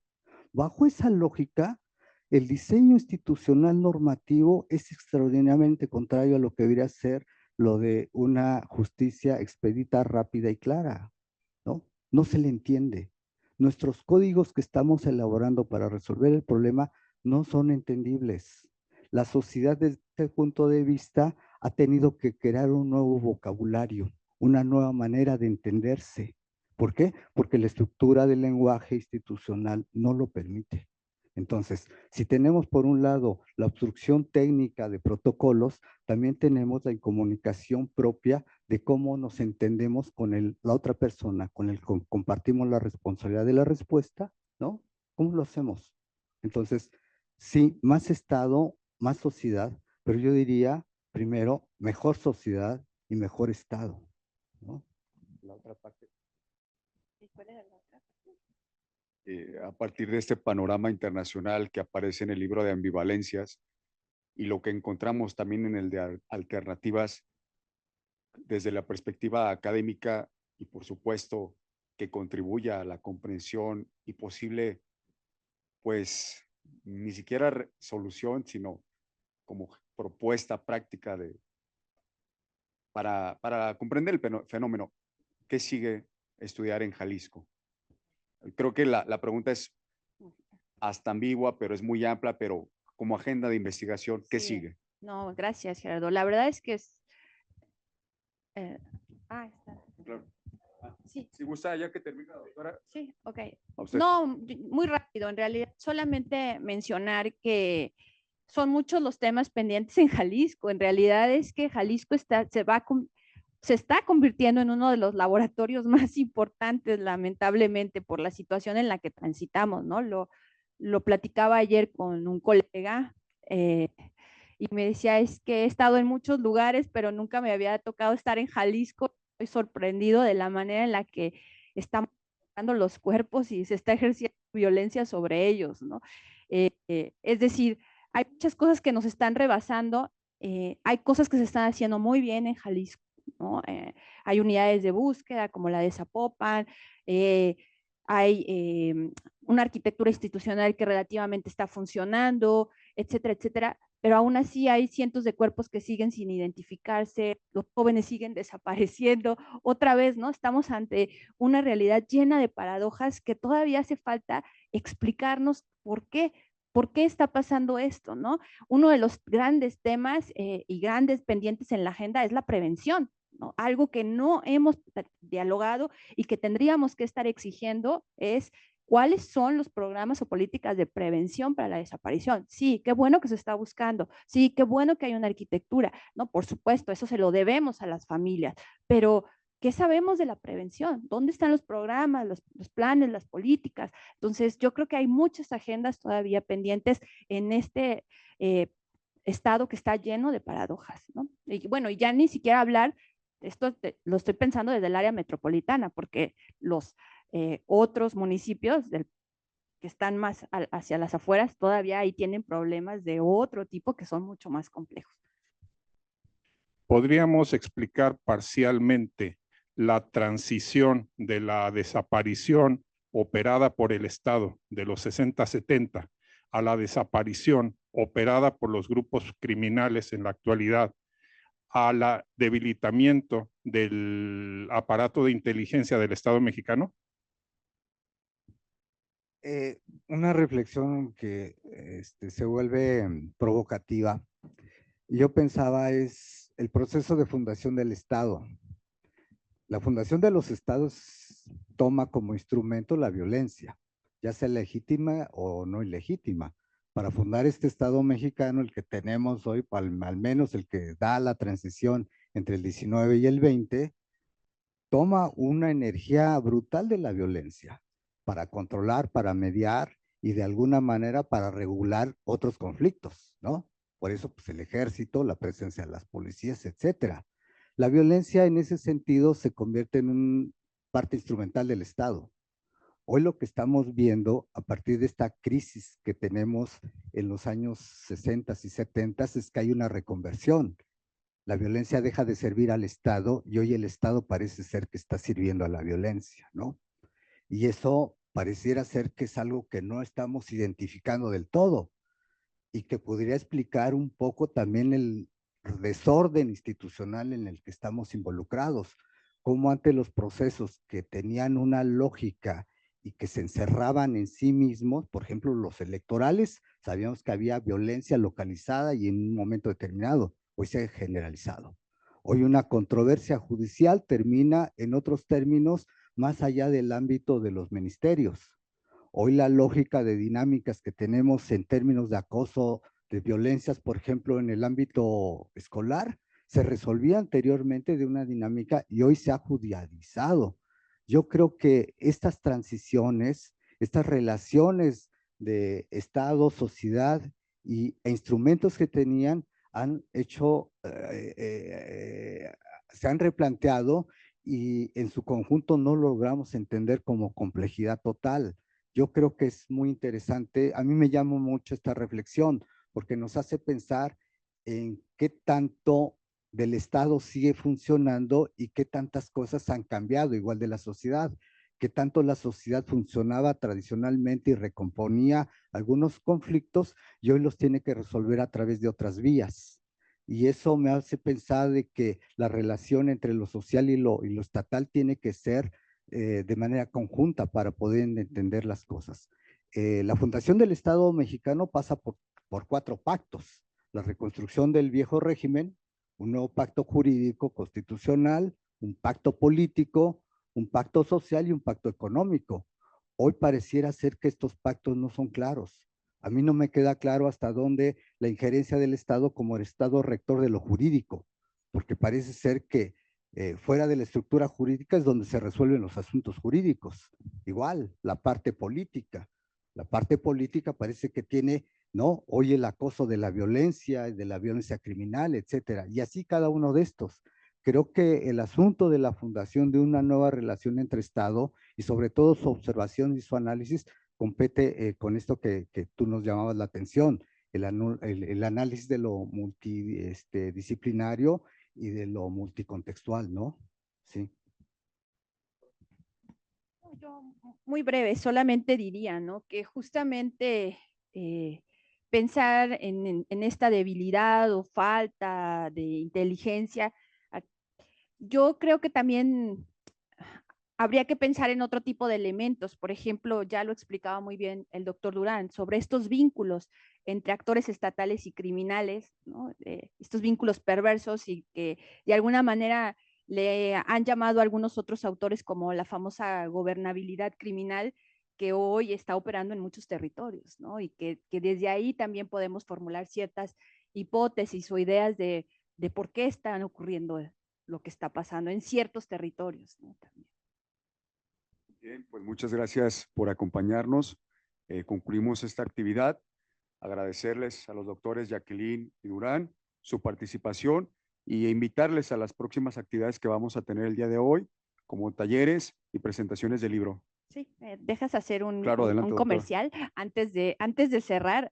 Bajo esa lógica, el diseño institucional normativo es extraordinariamente contrario a lo que debería ser lo de una justicia expedita, rápida y clara, ¿no? No se le entiende. Nuestros códigos que estamos elaborando para resolver el problema no son entendibles. La sociedad desde este punto de vista ha tenido que crear un nuevo vocabulario, una nueva manera de entenderse. ¿Por qué? Porque la estructura del lenguaje institucional no lo permite. Entonces, si tenemos por un lado la obstrucción técnica de protocolos, también tenemos la incomunicación propia de cómo nos entendemos con la otra persona, con el que compartimos la responsabilidad de la respuesta, ¿no? ¿Cómo lo hacemos? Entonces, sí, más Estado, más sociedad, pero yo diría, primero, mejor sociedad y mejor Estado, ¿no? La otra parte. ¿Y cuál era la otra? A partir de este panorama internacional que aparece en el libro de Ambivalencias y lo que encontramos también en el de alternativas desde la perspectiva académica y por supuesto que contribuya a la comprensión y posible, pues ni siquiera solución, sino como propuesta práctica para comprender el fenómeno. ¿Qué sigue estudiar en Jalisco? Creo que la pregunta es hasta ambigua, pero es muy amplia, pero como agenda de investigación, ¿qué Sí. sigue? No, gracias, Gerardo. La verdad es que es... está. Claro. Sí. Si gusta, ya que termina, doctora. Sí, ok. A usted. No, muy rápido. En realidad, solamente mencionar que son muchos los temas pendientes en Jalisco. En realidad es que Jalisco se está convirtiendo en uno de los laboratorios más importantes, lamentablemente, por la situación en la que transitamos, ¿no? Lo platicaba ayer con un colega y me decía, es que he estado en muchos lugares, pero nunca me había tocado estar en Jalisco. Estoy sorprendido de la manera en la que están matando los cuerpos y se está ejerciendo violencia sobre ellos, ¿no? Es decir, hay muchas cosas que nos están rebasando, hay cosas que se están haciendo muy bien en Jalisco, ¿no? Hay unidades de búsqueda como la de Zapopan, hay una arquitectura institucional que relativamente está funcionando, etcétera, etcétera, pero aún así hay cientos de cuerpos que siguen sin identificarse, los jóvenes siguen desapareciendo, otra vez, ¿no? Estamos ante una realidad llena de paradojas que todavía hace falta explicarnos por qué está pasando esto, ¿no? Uno de los grandes temas y grandes pendientes en la agenda es la prevención, ¿no? Algo que no hemos dialogado y que tendríamos que estar exigiendo es ¿Cuáles son los programas o políticas de prevención para la desaparición? Sí, qué bueno que se está buscando. Sí, qué bueno que hay una arquitectura. No, por supuesto, eso se lo debemos a las familias, pero ¿qué sabemos de la prevención? ¿Dónde están los programas, los planes, las políticas? Entonces, yo creo que hay muchas agendas todavía pendientes en este estado que está lleno de paradojas, ¿no? Y bueno, y ya ni siquiera hablar, lo estoy pensando desde el área metropolitana, porque los otros municipios que están más hacia las afueras todavía ahí tienen problemas de otro tipo que son mucho más complejos. ¿Podríamos explicar parcialmente la transición de la desaparición operada por el Estado de los 60-70 a la desaparición operada por los grupos criminales en la actualidad, al debilitamiento del aparato de inteligencia del Estado mexicano? Una reflexión que se vuelve provocativa. Yo pensaba es el proceso de fundación del Estado. La fundación de los estados toma como instrumento la violencia, ya sea legítima o no ilegítima. Para fundar este Estado mexicano, el que tenemos hoy, al menos el que da la transición entre el 19 y el 20, toma una energía brutal de la violencia para controlar, para mediar y de alguna manera para regular otros conflictos, ¿no? Por eso, pues el ejército, la presencia de las policías, etcétera. La violencia en ese sentido se convierte en una parte instrumental del Estado. Hoy lo que estamos viendo a partir de esta crisis que tenemos en los años 60 y 70 es que hay una reconversión. La violencia deja de servir al Estado y hoy el Estado parece ser que está sirviendo a la violencia, ¿no? Y eso pareciera ser que es algo que no estamos identificando del todo y que podría explicar un poco también el desorden institucional en el que estamos involucrados, como ante los procesos que tenían una lógica y que se encerraban en sí mismos, por ejemplo, los electorales, sabíamos que había violencia localizada y en un momento determinado, hoy se ha generalizado. Hoy una controversia judicial termina en otros términos más allá del ámbito de los ministerios. Hoy la lógica de dinámicas que tenemos en términos de acoso, de violencias, por ejemplo, en el ámbito escolar, se resolvía anteriormente de una dinámica y hoy se ha judicializado. Yo creo que estas transiciones, estas relaciones de Estado, sociedad e instrumentos que tenían han hecho, se han replanteado y en su conjunto no logramos entender como complejidad total. Yo creo que es muy interesante. A mí me llama mucho esta reflexión porque nos hace pensar en qué tanto del Estado sigue funcionando y qué tantas cosas han cambiado, igual de la sociedad, qué tanto la sociedad funcionaba tradicionalmente y recomponía algunos conflictos y hoy los tiene que resolver a través de otras vías. Y eso me hace pensar de que la relación entre lo social y lo estatal tiene que ser de manera conjunta para poder entender las cosas. La fundación del Estado mexicano pasa por 4 pactos. La reconstrucción del viejo régimen, un nuevo pacto jurídico constitucional, un pacto político, un pacto social y un pacto económico. Hoy pareciera ser que estos pactos no son claros. A mí no me queda claro hasta dónde la injerencia del Estado como el Estado rector de lo jurídico, porque parece ser que fuera de la estructura jurídica es donde se resuelven los asuntos jurídicos. Igual, la parte política. La parte política parece que tiene, ¿no? Hoy el acoso de la violencia criminal, etcétera. Y así cada uno de estos. Creo que el asunto de la fundación de una nueva relación entre Estado y sobre todo su observación y su análisis compete con esto que tú nos llamabas la atención, el análisis de lo multidisciplinario y de lo multicontextual, ¿no? Sí. Yo muy breve, solamente diría, ¿no? Que justamente pensar en esta debilidad o falta de inteligencia, yo creo que también habría que pensar en otro tipo de elementos. Por ejemplo, ya lo explicaba muy bien el doctor Durán, sobre estos vínculos entre actores estatales y criminales, ¿no? Estos vínculos perversos y que de alguna manera le han llamado a algunos otros autores como la famosa gobernabilidad criminal, que hoy está operando en muchos territorios, ¿no? Y que desde ahí también podemos formular ciertas hipótesis o ideas de por qué están ocurriendo lo que está pasando en ciertos territorios, ¿no? También. Bien, pues muchas gracias por acompañarnos. Concluimos esta actividad. Agradecerles a los doctores Jacqueline y Durán su participación y invitarles a las próximas actividades que vamos a tener el día de hoy, como talleres y presentaciones de libro. Sí, dejas hacer Claro, adelante, un doctora. comercial antes de cerrar.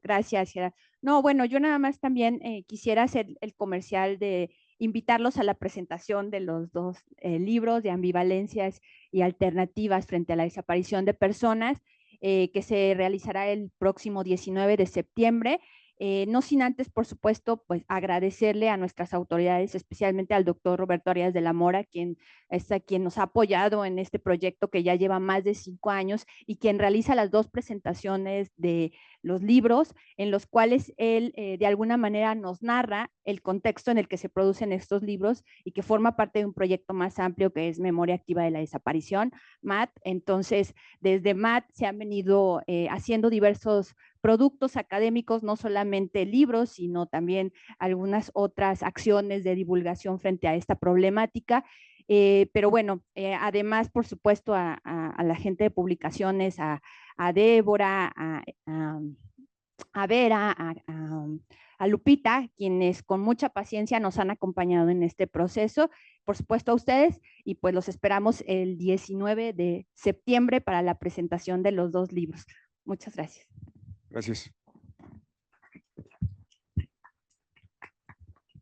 Gracias, Gerard. No, bueno, yo nada más también quisiera hacer el comercial de invitarlos a la presentación de los dos libros de ambivalencias y alternativas frente a la desaparición de personas, que se realizará el próximo 19 de septiembre. No sin antes, por supuesto, pues agradecerle a nuestras autoridades, especialmente al doctor Roberto Arias de la Mora, quien nos ha apoyado en este proyecto que ya lleva más de 5 años y quien realiza las dos presentaciones de los libros, en los cuales él de alguna manera nos narra el contexto en el que se producen estos libros y que forma parte de un proyecto más amplio que es Memoria Activa de la Desaparición, MAT. Entonces, desde MAT se han venido haciendo diversos productos académicos, no solamente libros, sino también algunas otras acciones de divulgación frente a esta problemática. Pero bueno, además, por supuesto, a la gente de publicaciones, a Débora, a Vera, a Lupita, quienes con mucha paciencia nos han acompañado en este proceso, por supuesto a ustedes, y pues los esperamos el 19 de septiembre para la presentación de los dos libros. Muchas gracias. Gracias.